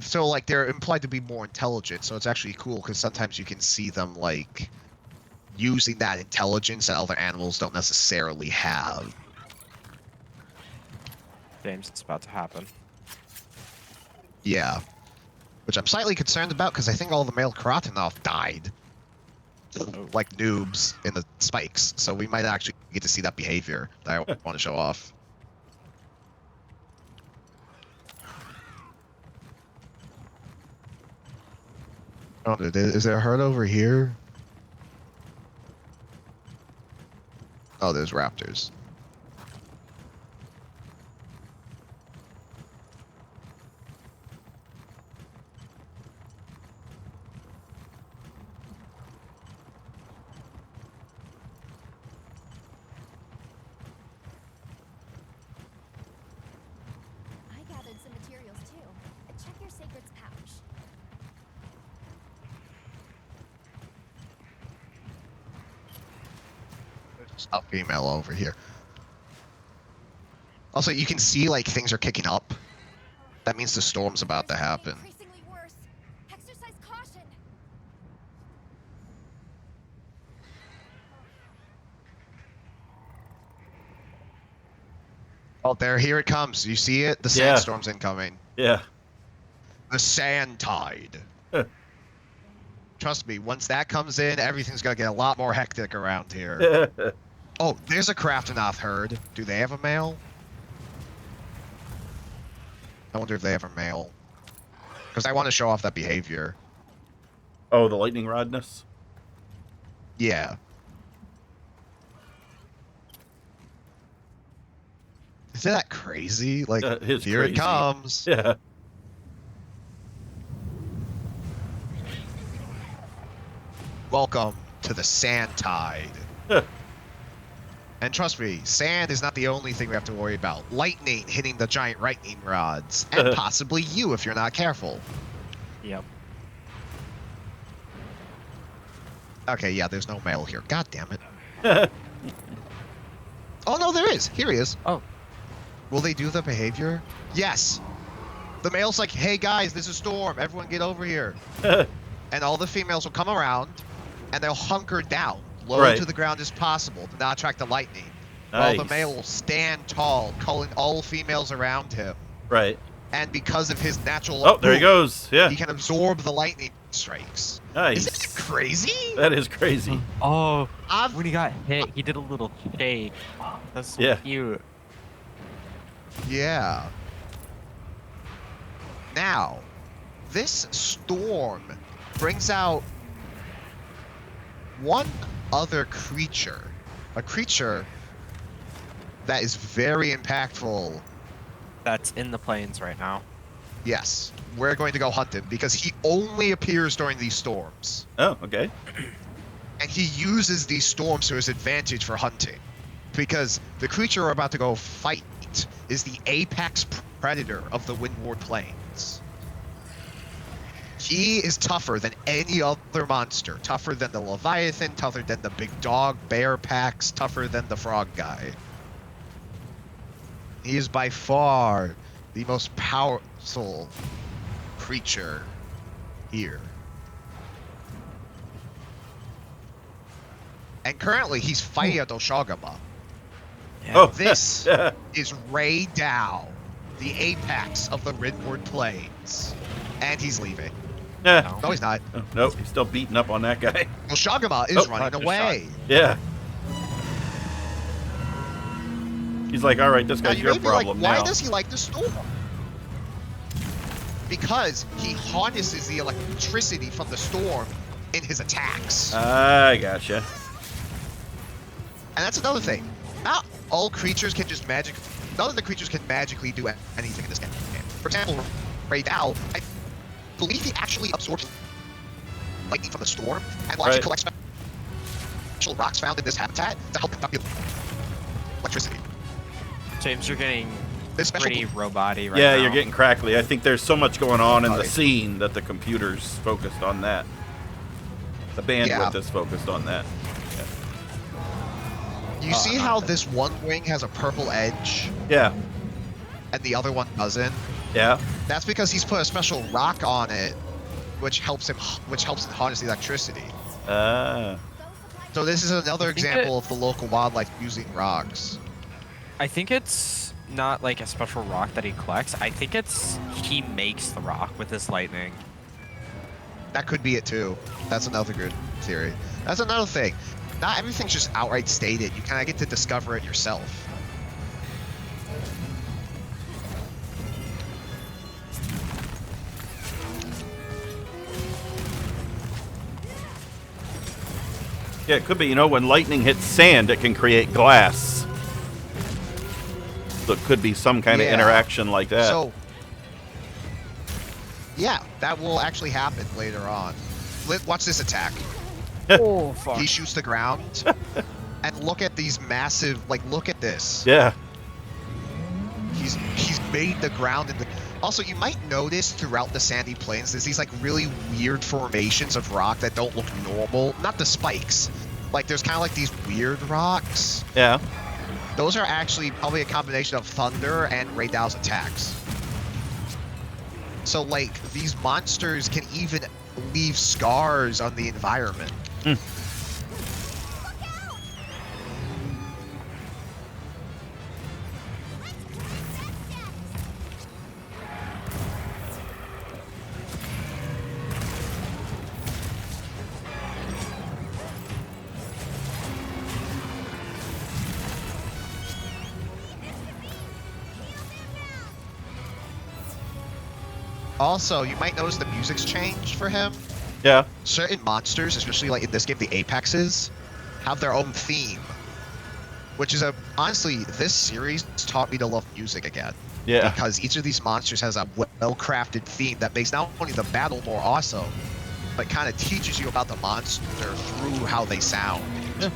so like they're implied to be more intelligent, so it's actually cool because sometimes you can see them like using that intelligence that other animals don't necessarily have. James, it's about to happen. Yeah. Which I'm slightly concerned about because I think all the male Karatanoth died. Oh. Like noobs in the spikes. So we might actually get to see that behavior that I want to show off. Oh, is there a herd over here? Oh, there's raptors. I gathered some materials too. Check your sacred's pouch. There's a female over here. Also, you can see like things are kicking up. That means the storm's about to happen. Increasingly worse. Exercise caution. Oh, here it comes. You see it? The Yeah. sandstorm's incoming. Yeah. The sand tide. Huh. Trust me, once that comes in, everything's gonna get a lot more hectic around here. Oh, there's a Kraftenoth herd. Do they have a male? I wonder if they have a male. Because I want to show off that behavior. Oh, the lightning rodness? Yeah. Isn't that crazy? Like, It's here crazy. it comes. Yeah. Welcome to the sand tide. And trust me, sand is not the only thing we have to worry about. Lightning hitting the giant lightning rods. And possibly you if you're not careful. Yep. Okay, yeah, there's no male here. God damn it. Oh, no, there is. Here he is. Oh. Will they do the behavior? Yes. The male's like, hey, guys, there's a storm. Everyone get over here. And all the females will come around, and they'll hunker down, low to the ground as possible to not attract the lightning. While the male will stand tall, calling all females around him. Right. And because of his natural... Oh, there he goes. Yeah. He can absorb the lightning strikes. Nice. Isn't it crazy? That is crazy. Oh, when he got hit, he did a little shake. That's so cute. Yeah. Now, this storm brings out one other creature. A creature that is very impactful. That's in the plains right now. Yes, we're going to go hunt him because he only appears during these storms. Oh, okay. And he uses these storms to his advantage for hunting. Because the creature we're about to go fight is the apex predator of the Windward Plains. He is tougher than any other monster. Tougher than the Leviathan, tougher than the big dog, bear packs, tougher than the frog guy. He is by far the most powerful creature here. And currently he's fighting a Doshagama. Yeah. Oh, This is Ray Dow, the apex of the Windward Plains. And he's leaving. Yeah. No, he's not. Oh, nope, he's still beating up on that guy. Doshagama is running just away. Yeah. He's like, all right, this Now, guy's you your may be like, problem why now. does he like the storm? because he harnesses the electricity from the storm in his attacks. I gotcha. And that's another thing. Not all creatures can just none of the creatures can magically do anything in this game. For example, Ray Dow, I believe he actually absorbs lightning from the storm and will actually collect special rocks found in this habitat to help conduct electricity. James, you're getting This special pretty robot-y right Yeah, now. you're getting crackly. I think there's so much going on in the scene that the computer's focused on that. The bandwidth is focused on that. You see how this one wing has a purple edge Yeah. and the other one doesn't? Yeah. That's because he's put a special rock on it, which helps him harness the electricity. So this is another example of the local wildlife using rocks. I think it's not like a special rock that he collects. I think it's he makes the rock with his lightning. That could be it too. That's another good theory. That's another thing. Not everything's just outright stated. You kind of get to discover it yourself. Yeah, it could be, when lightning hits sand, it can create glass. So it could be some kind of interaction like that. So, yeah, that will actually happen later on. Watch this attack. Oh, fuck. He shoots the ground. And look at these massive, look at this. Yeah. He's made the ground in the... Also, you might notice throughout the sandy plains, there's these really weird formations of rock that don't look normal. Not the spikes. There's kind of these weird rocks. Yeah. Those are actually probably a combination of thunder and Ray Dow's attacks. So, these monsters can even leave scars on the environment. Also, you might notice the music's changed for him. Yeah. Certain monsters, especially in this game, the Apexes, have their own theme. Which is honestly, this series taught me to love music again. Yeah. Because each of these monsters has a well-crafted theme that makes not only the battle more awesome, but kind of teaches you about the monster through how they sound. Yeah.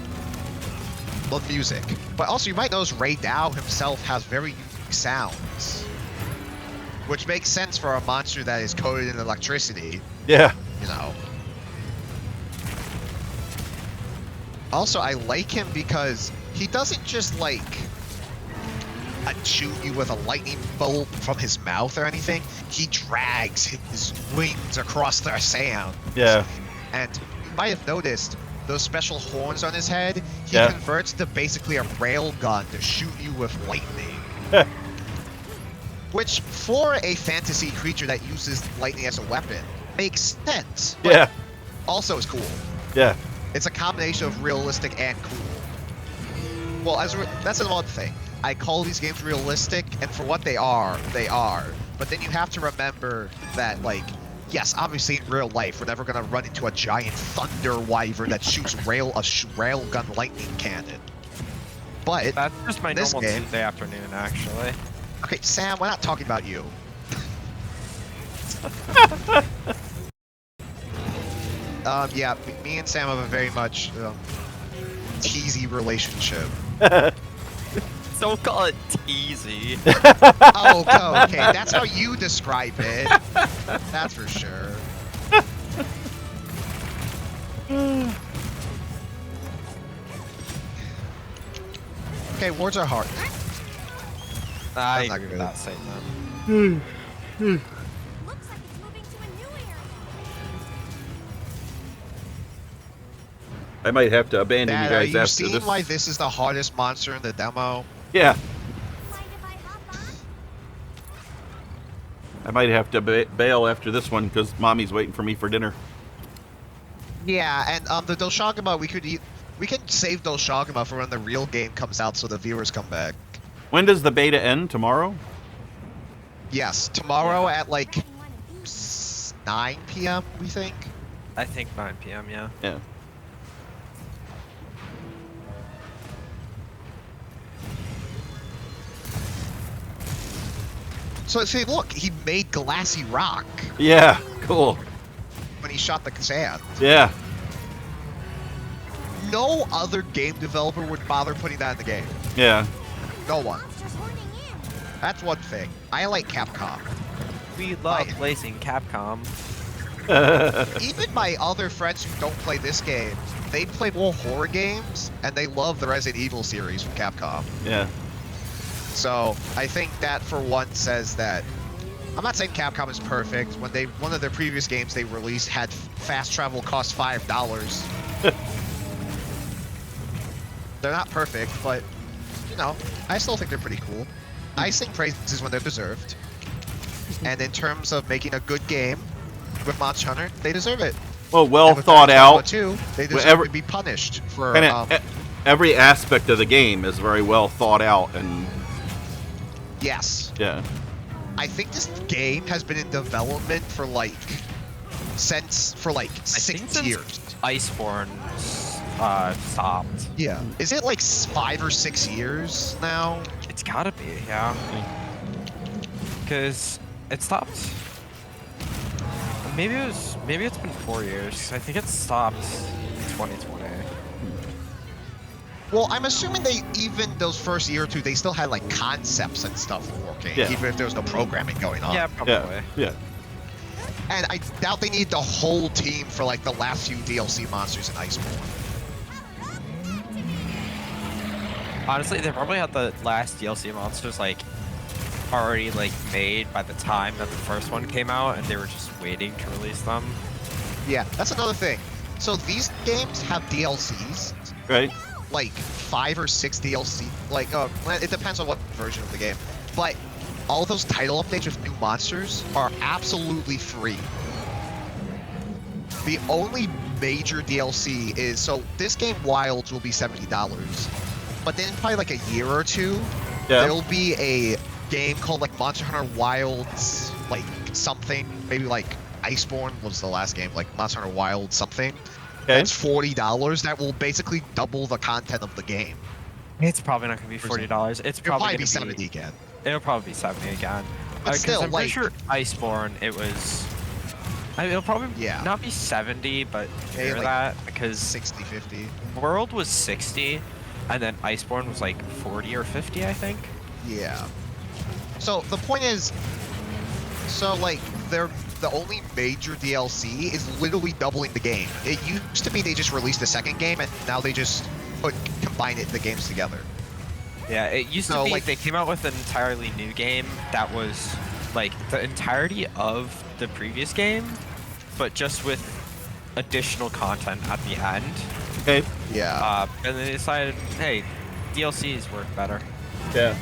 Love music. But also, you might notice Ray Dow himself has very unique sounds. Which makes sense for a monster that is coated in electricity. Yeah. Also, I like him because he doesn't just shoot you with a lightning bolt from his mouth or anything. He drags his wings across the sand. Yeah. And you might have noticed those special horns on his head. He Yeah. converts to basically a rail gun to shoot you with lightning. Which, for a fantasy creature that uses lightning as a weapon, makes sense. But Yeah. also is cool. Yeah. It's a combination of realistic and cool. Well, that's another thing. I call these games realistic, and for what they are, they are. But then you have to remember that, yes, obviously in real life, we're never gonna run into a giant thunder wyvern that shoots a railgun lightning cannon. But That's just my this normal game- Tuesday afternoon, actually. okay, Sam, we're not talking about you. Yeah, me and Sam have a very much teasy relationship. Don't call it teasy. Oh, okay, that's how you describe it. That's for sure. Okay, words are hard. I not agree good. with that statement. Looks like it's moving to a new area. I might have to abandon Dad, you are guys you after seeing this. why this is the hardest monster in the demo? Yeah. Mind if I hop on? I might have to bail after this one because Mommy's waiting for me for dinner. Yeah, and the Doshagama, we could save Doshagama for when the real game comes out so the viewers come back. When does the beta end? Tomorrow? Yes, tomorrow at Wrapping one of 9 p.m. we think. I think 9 p.m. Yeah. Yeah. So say, look, he made glassy rock Yeah. Cool. when he shot the sand. Yeah. No other game developer would bother putting that in the game. Yeah. No one. Monsters horning in. That's one thing. I like Capcom. We love Right. blazing Capcom. Even my other friends who don't play this game, they play more horror games, and they love the Resident Evil series from Capcom. Yeah. So I think that for one says that. I'm not saying Capcom is perfect. When one of their previous games they released had fast travel cost $5. They're not perfect, but you know, I still think they're pretty cool. I sing praises when they're deserved. And in terms of making a good game with Monster Hunter, they deserve it. Well, well And with thought Dragon Ball out. 2, they deserve Every- to be punished for. Kinda, every aspect of the game is very well thought out, and Yes, yeah. I think this game has been in development for like since 6 years. Iceborne stopped. Yeah. Is it like 5 or 6 years now? It's gotta be, yeah. Because it stopped. Maybe it's been 4 years. 'Cause I think it stopped in 2020. Well, I'm assuming even those first year or two, they still had like concepts and stuff working, Yeah. even if there was no programming going on. Yeah, probably. Yeah. Yeah. And I doubt they need the whole team for like the last few DLC monsters in Iceborne. Honestly, they probably had the last DLC monsters like already like made by the time that the first one came out, and they were just waiting to release them. Yeah, that's another thing. So these games have DLCs, Right. like 5 or 6 DLC. Like, it depends on what version of the game. But all those title updates with new monsters are absolutely free. The only major DLC is, so this game Wilds will be $70, but then probably like a year or two, Yeah. there'll be a game called like Monster Hunter Wilds, like something, maybe like Iceborne was the last game, like Monster Hunter Wild something. Okay. That's $40. That will basically double the content of the game. It's probably not gonna be $40. It's It'll probably probably be gonna 70 again. It'll probably be 70 again. But 'Cause still, I'm like, pretty sure Iceborne it was. It'll probably Yeah. not be 70, but Maybe near like that because 60, 50. World was 60, and then Iceborne was like 40 or 50, I think. Yeah. So the point is, so like the only major DLC is literally doubling the game. It used to be they just released a second game, and now they just combine the games together. Yeah, it used So, to be like- they came out with an entirely new game that was like the entirety of the previous game, but just with additional content at the end. Okay. Yeah. And they decided, hey, DLCs work better. Yeah.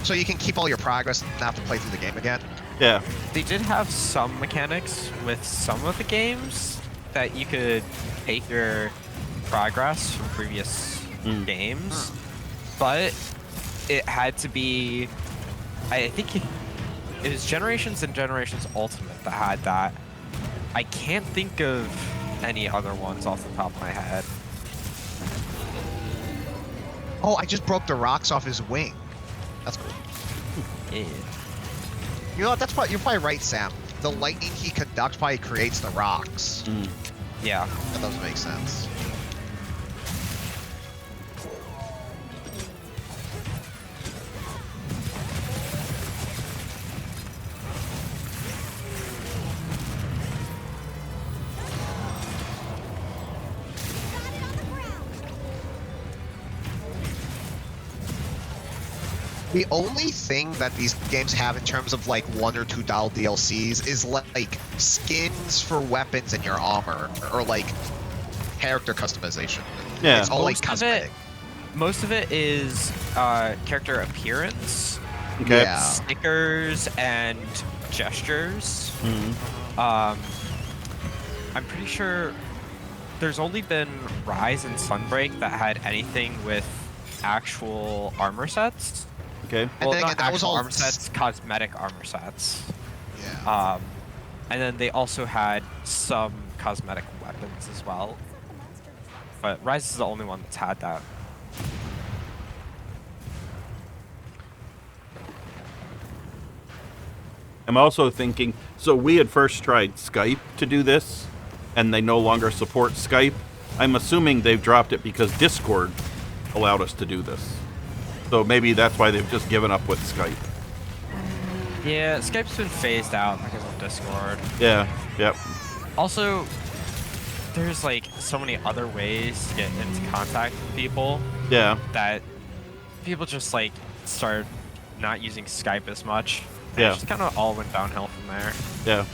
So you can keep all your progress and not have to play through the game again. Yeah. They did have some mechanics with some of the games that you could take your progress from previous games, but it had to be, I think it was Generations and Generations Ultimate that had that. I can't think of any other ones off the top of my head. Oh, I just broke the rocks off his wing. That's cool. Yeah. You know what? That's what you're probably right, Sam. The lightning he conducts probably creates the rocks. Yeah. That doesn't make sense. The only thing that these games have in terms of like $1 or $2 DLCs is like skins for weapons in your armor, or like character customization. Yeah. It's all like Most of cosmetic. Most of it is character appearance, Okay. Yeah. stickers, and gestures. I'm pretty sure there's only been Rise and Sunbreak that had anything with actual armor sets. Okay. And Well, then not again, that was actual all armor sets, cosmetic armor sets. Yeah. And then they also had some cosmetic weapons as well. But Rise is the only one that's had that. I'm also thinking, so we had first tried Skype to do this, and they no longer support Skype. I'm assuming they've dropped it because Discord allowed us to do this. So maybe that's why they've just given up with Skype. Yeah, Skype's been phased out because of Discord. Yeah, yep. Also, there's like so many other ways to get into contact with people Yeah, that people just like started not using Skype as much. And Yeah. it just kind of all went downhill from there. yeah.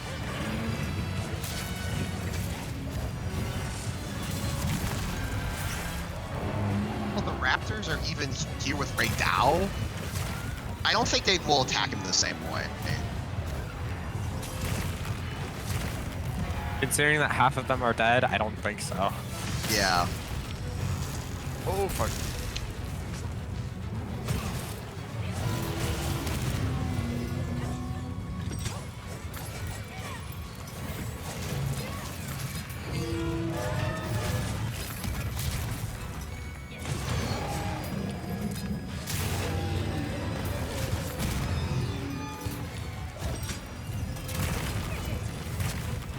Well, the Raptors are even here with Ray Dow. I don't think they will attack him the same way. Considering that half of them are dead, I don't think so. Yeah. Oh fuck.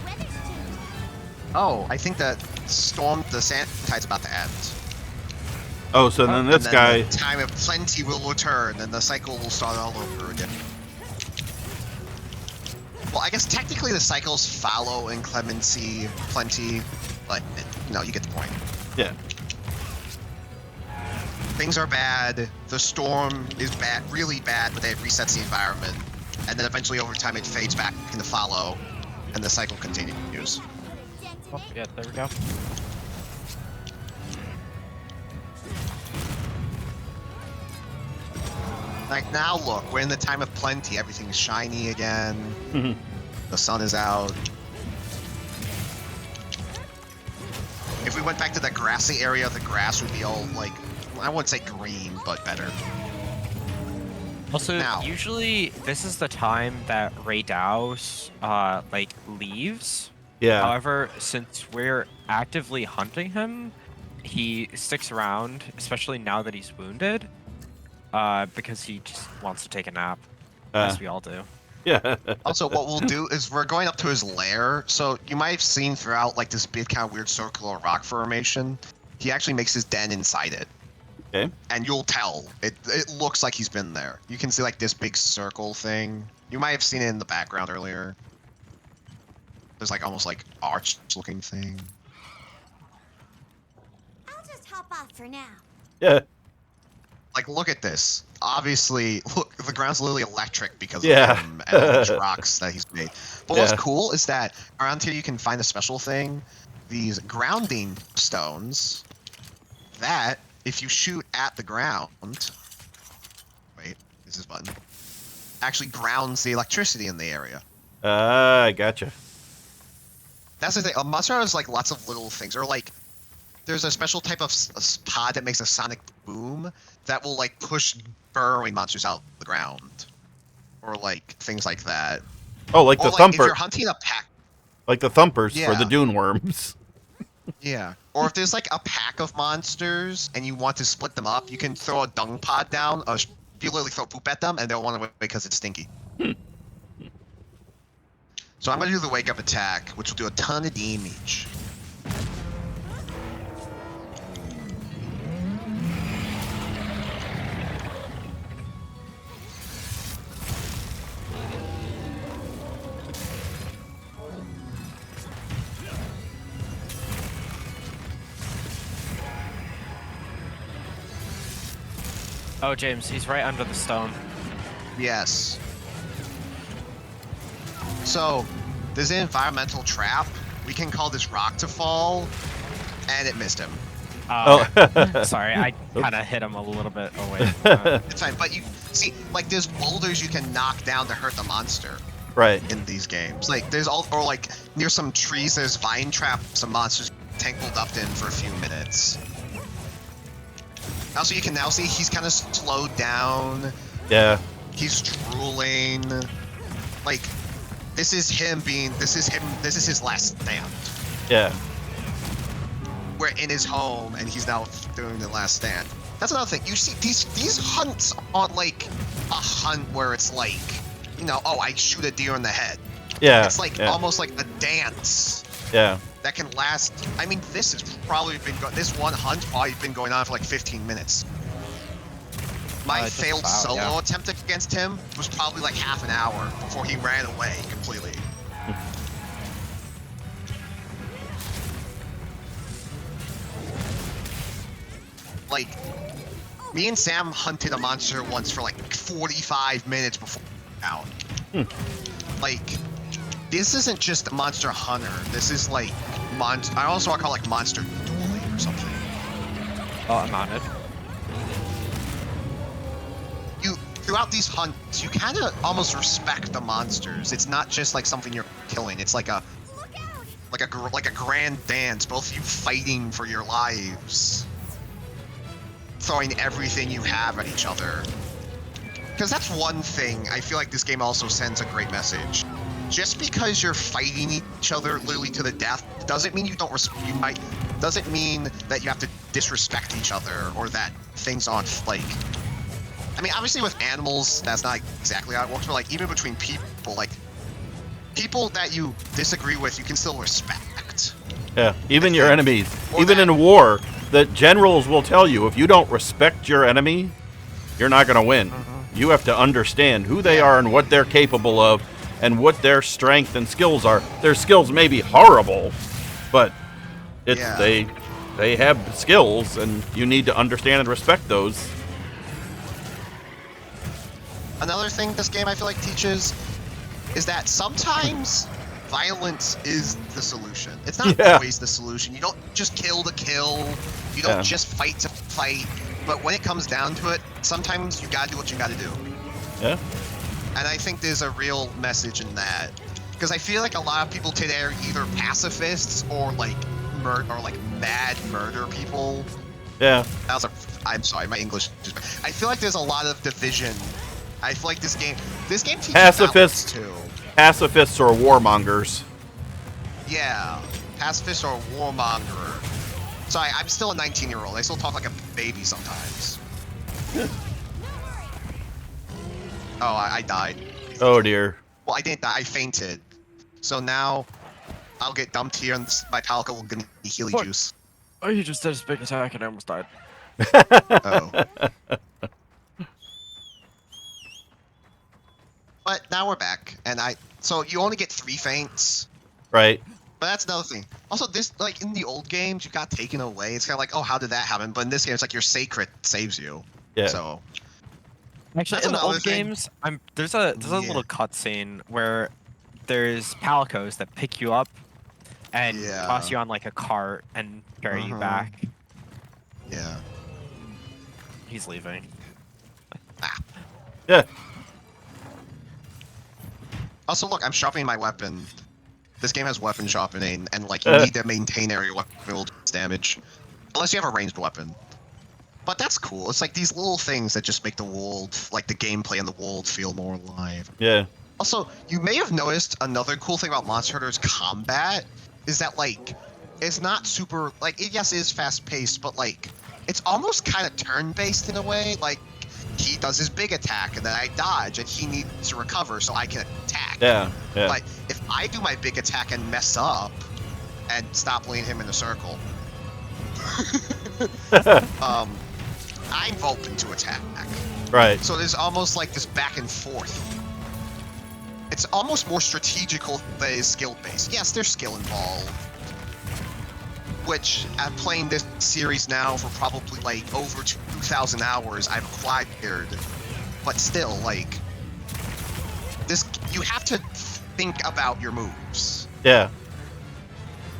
Weather's changing. Oh, I think that Storm, the Sand Tide's about to end. Oh, so then this And then guy... the time of plenty will return, and the cycle will start all over again. Well, I guess technically the cycles follow inclemency, plenty, but no, you get the point. Yeah. Things are bad. The storm is bad, really bad, but it resets the environment, and then eventually over time it fades back into follow, and the cycle continues. Oh, yeah, there we go. Like now, look, we're in the time of plenty. Everything's shiny again. Mhm. The sun is out. If we went back to the grassy area, the grass would be all like, I wouldn't say green, but better. Also, Now- usually this is the time that Ray Dow's like leaves. Yeah. However, since we're actively hunting him, he sticks around, especially now that he's wounded, because he just wants to take a nap, as we all do. Yeah. Also, what we'll do is we're going up to his lair. So you might have seen throughout like this big kind of weird circular rock formation, he actually makes his den inside it. Okay. And you'll tell. It looks like he's been there. You can see like this big circle thing. You might have seen it in the background earlier. There's like almost like arch looking thing. I'll just hop off for now. Yeah. Like look at this. Obviously, look, the ground's literally electric because Yeah. of him and all these rocks that he's made. But what's Yeah. cool is that around here you can find a special thing. These grounding stones that if you shoot at the ground, wait, is this button? Actually grounds the electricity in the area. I gotcha. That's the thing. A monster has like lots of little things, or like there's a special type of pod that makes a sonic boom that will like push burrowing monsters out the ground, or like things like that. Oh, like Or the like if thumper, you're hunting a pack, like the thumpers for Yeah. the dune worms. yeah. Or if there's like a pack of monsters and you want to split them up, you can throw a dung pod down. You literally throw poop at them, and they'll run away because it's stinky. So I'm gonna do the wake up attack, which will do a ton of damage. Oh, James, he's right under the stone. Yes. So, there's an environmental trap. We can call this rock to fall, and it missed him. Oh. Sorry, I kind of hit him a little bit away from that. It's fine, but you see, like, there's boulders you can knock down to hurt the monster Right. in these games. Like, there's all, or like, near some trees, there's vine traps some monsters tangled up in for a few minutes. Also, you can now see he's kind of slowed down. Yeah. He's drooling. Like, this is his last stand. Yeah. We're in his home, and he's now doing the last stand. That's another thing. You see, these hunts aren't like a hunt where it's like, you know, oh, I shoot a deer in the head. Yeah. It's like almost like a dance. Yeah. That can last. I mean, this has probably been this one hunt probably been going on for like 15 minutes. My failed solo attempt against him was probably like half an hour before he ran away completely. Like, me and Sam hunted a monster once for like 45 minutes before out. Like, this isn't just a monster hunter. This is like I also want to call it like monster dueling or something. Oh, I'm on it. Throughout these hunts, you kind of almost respect the monsters. It's not just like something you're killing. It's like a grand dance. Both of you fighting for your lives, throwing everything you have at each other. Because that's one thing I feel like this game also sends a great message. Just because you're fighting each other literally to the death doesn't mean you don't doesn't mean that you have to disrespect each other or that things aren't like. I mean, obviously with animals, that's not exactly how it works, but like even between people, like people that you disagree with, you can still respect. Yeah, even your enemies. Or Even that- in war, the generals will tell you, if you don't respect your enemy, you're not going to win. You have to understand who they are and what they're capable of and what their strength and skills are. Their skills may be horrible, but it's they have skills, and you need to understand and respect those. Another thing this game I feel like teaches is that sometimes violence is the solution. It's not always the solution. You don't just kill to kill. You don't just fight to fight. But when it comes down to it, sometimes you gotta do what you gotta do. Yeah. And I think there's a real message in that. Because I feel like a lot of people today are either pacifists or like mad murder people. Yeah. I'm sorry, my English is bad. I feel like there's a lot of division. I feel like this game teaches Pacifists balance, too. Pacifists or warmongers. Yeah, pacifist or warmonger. Sorry, I'm still a 19-year-old. I still talk like a baby sometimes. Oh, I died. Oh dear. Well, I didn't die. I fainted. So now I'll get dumped here, and my Palka will give me Healy What? juice. Oh, you just did a big attack and I almost died. Oh. But now we're back, and so you only get 3 faints. Right. But that's another thing. Also, this, like, in the old games, you got taken away. It's kind of like, oh, how did that happen? But in this game, it's like your sacred saves you. Yeah. So. Actually, That's in the another old thing. games, there's a little cutscene where there's palicos that pick you up and toss you on like a cart and carry you back. Yeah. He's leaving. Yeah. Also, look, I'm sharpening my weapon. This game has weapon sharpening, and like you need to maintain area weapon will do damage, unless you have a ranged weapon. But that's cool. It's like these little things that just make the world, like the gameplay in the world, feel more alive. Yeah. Also, you may have noticed another cool thing about Monster Hunter's combat is that like it's not super like yes, it is fast paced, but like it's almost kind of turn based in a way. Like he does his big attack and then I dodge and he needs to recover so I can attack. Yeah. Yeah. But if I do my big attack and mess up and stop leading him in a circle, I'm open to attack. Right. So there's almost like this back and forth. It's almost more strategical than it is skill based. Yes, there's skill involved. Which, I'm playing this series now for probably like over 2,000 hours I've acquired. But still, like, this, you have to think about your moves. Yeah.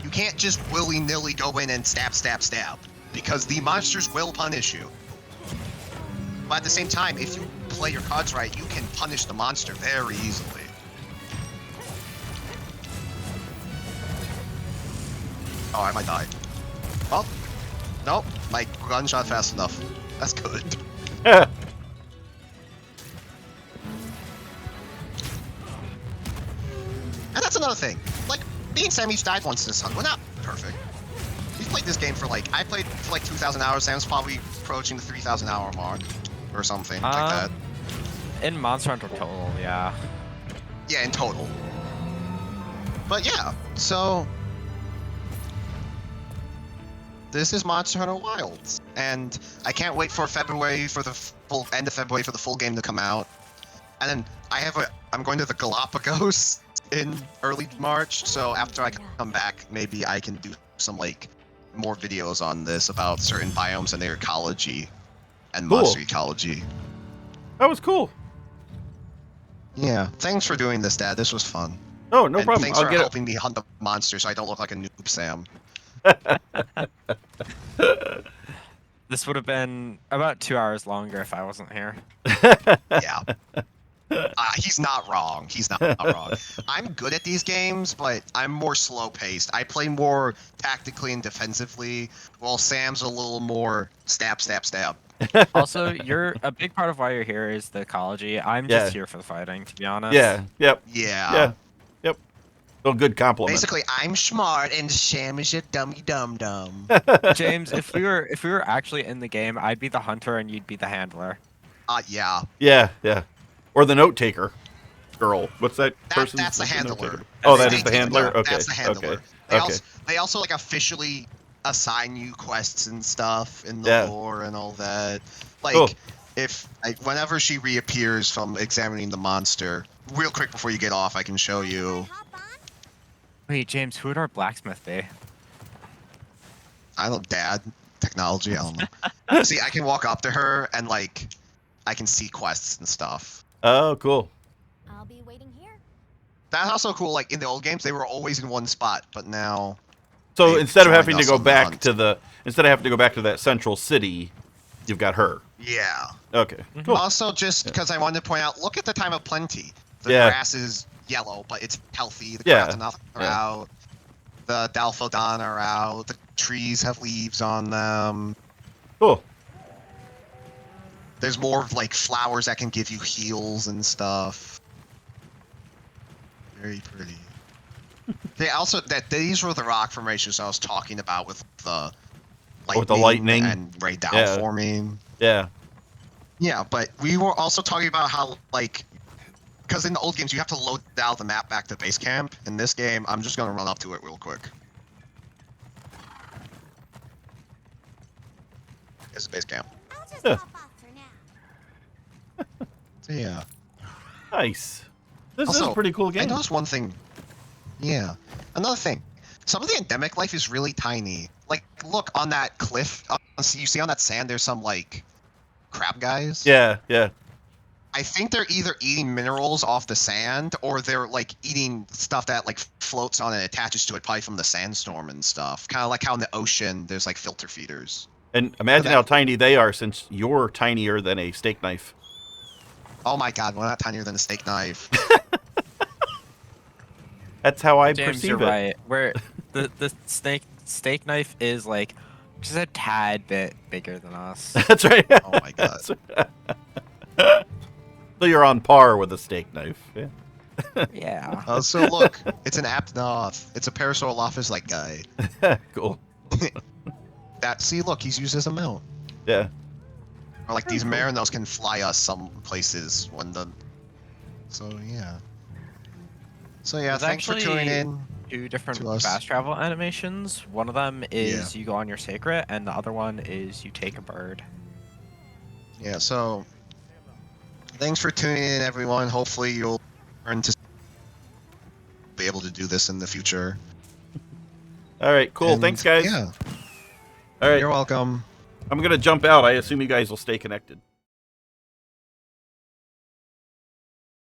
You can't just willy-nilly go in and stab, stab, stab. Because the monsters will punish you. But at the same time, if you play your cards right, you can punish the monster very easily. Oh, I might die. Well, nope, my gun shot fast enough. That's good. Yeah. that's another thing. Like, me and Sam each died once this hunt. We're not perfect. We've played this game for like, I played for like 2,000 hours. Sam's probably approaching the 3,000 hour mark or something like that. In Monster Hunter total, yeah. Yeah, in total. But yeah, so this is Monster Hunter Wilds, and I can't wait for February for the full end of February for the full game to come out. And then I'm going to the Galapagos in early March, so after I come back, maybe I can do some like more videos on this about certain biomes and their ecology and Cool. monster ecology. That was cool. Yeah, thanks for doing this, Dad. This was fun. Oh, no And problem. thanks I'll for get it. helping me hunt the monster so I don't look like a noob, Sam. This would have been about 2 hours longer if I wasn't here. Yeah. He's not wrong. He's not wrong. I'm good at these games, but I'm more slow-paced. I play more tactically and defensively, while Sam's a little more stab, stab, stab. Also, a big part of why you're here is the ecology. I'm Yeah. just here for the fighting, to be honest. Yeah. Yep. Yeah. Yeah. Yep. Well, good compliment. Basically, I'm smart and Sam is a dummy dum-dum. James, if we were actually in the game, I'd be the hunter and you'd be the handler. Yeah. Yeah. Yeah. Or the note taker girl. What's that person? That's the handler. Oh, That's that is the They- handler? yeah, Okay. That's the handler. Okay. They, Okay. also like officially assign you quests and stuff in the Yeah. lore and all that. Like Cool. if whenever she reappears from examining the monster, real quick before you get off, I can show you. Hop on? Wait, James, who would our blacksmith be? I don't Dad technology. I don't know. See, I can walk up to her and like I can see quests and stuff. Oh, cool. I'll be waiting here. That's also cool. Like in the old games, they were always in one spot, but now. So They instead of joined having to us go on the back hunt. to that central city, you've got her. Yeah. Okay. Cool. Also, just because I wanted to point out, look at the time of plenty. The Yeah. grass is yellow, but it's healthy. The Yeah. grass are Yeah. out. The Dalphodon are out. The trees have leaves on them. Cool. There's more like flowers that can give you heals and stuff. Very pretty. They also these were the rock formations I was talking about with the lightning, with the lightning? and rain down Yeah. forming. Yeah. Yeah, but we were also talking about how, like, because in the old games you have to load out the map back to base camp. In this game, I'm just gonna run up to it real quick. It's base camp. I'll just Yeah. hop off for now. So yeah. Nice. This is Also, a pretty cool I game. noticed one thing. Yeah. Another thing. Some of the endemic life is really tiny. Like, look on that cliff. You see on that sand, there's some, like, crab guys. Yeah. Yeah. I think they're either eating minerals off the sand, or they're, like, eating stuff that, like, floats on and attaches to it, probably from the sandstorm and stuff. Kind of like how in the ocean, there's, like, filter feeders. And imagine that- how tiny they are, since you're tinier than a steak knife. Oh my god, we're not tinier than a steak knife. That's how I James, perceive you're it. right. Where the steak knife is like just a tad bit bigger than us. That's right. Oh my god. So you're on par with a steak knife. Yeah. Yeah. Oh, so look, it's an Aptonoth. It's a Parasaurolophus-like guy. Cool. See, look, he's used as a mount. Yeah. Or like these Marinos can fly us some places when the. So yeah. So yeah, There's thanks for tuning actually in. 2 different To us. fast travel animations. One of them is you go on your sacred, and the other one is you take a bird. Yeah, so thanks for tuning in, everyone. Hopefully you'll learn to be able to do this in the future. All right. Cool. And, Thanks, guys. Yeah, All right. you're welcome. I'm gonna jump out. I assume you guys will stay connected.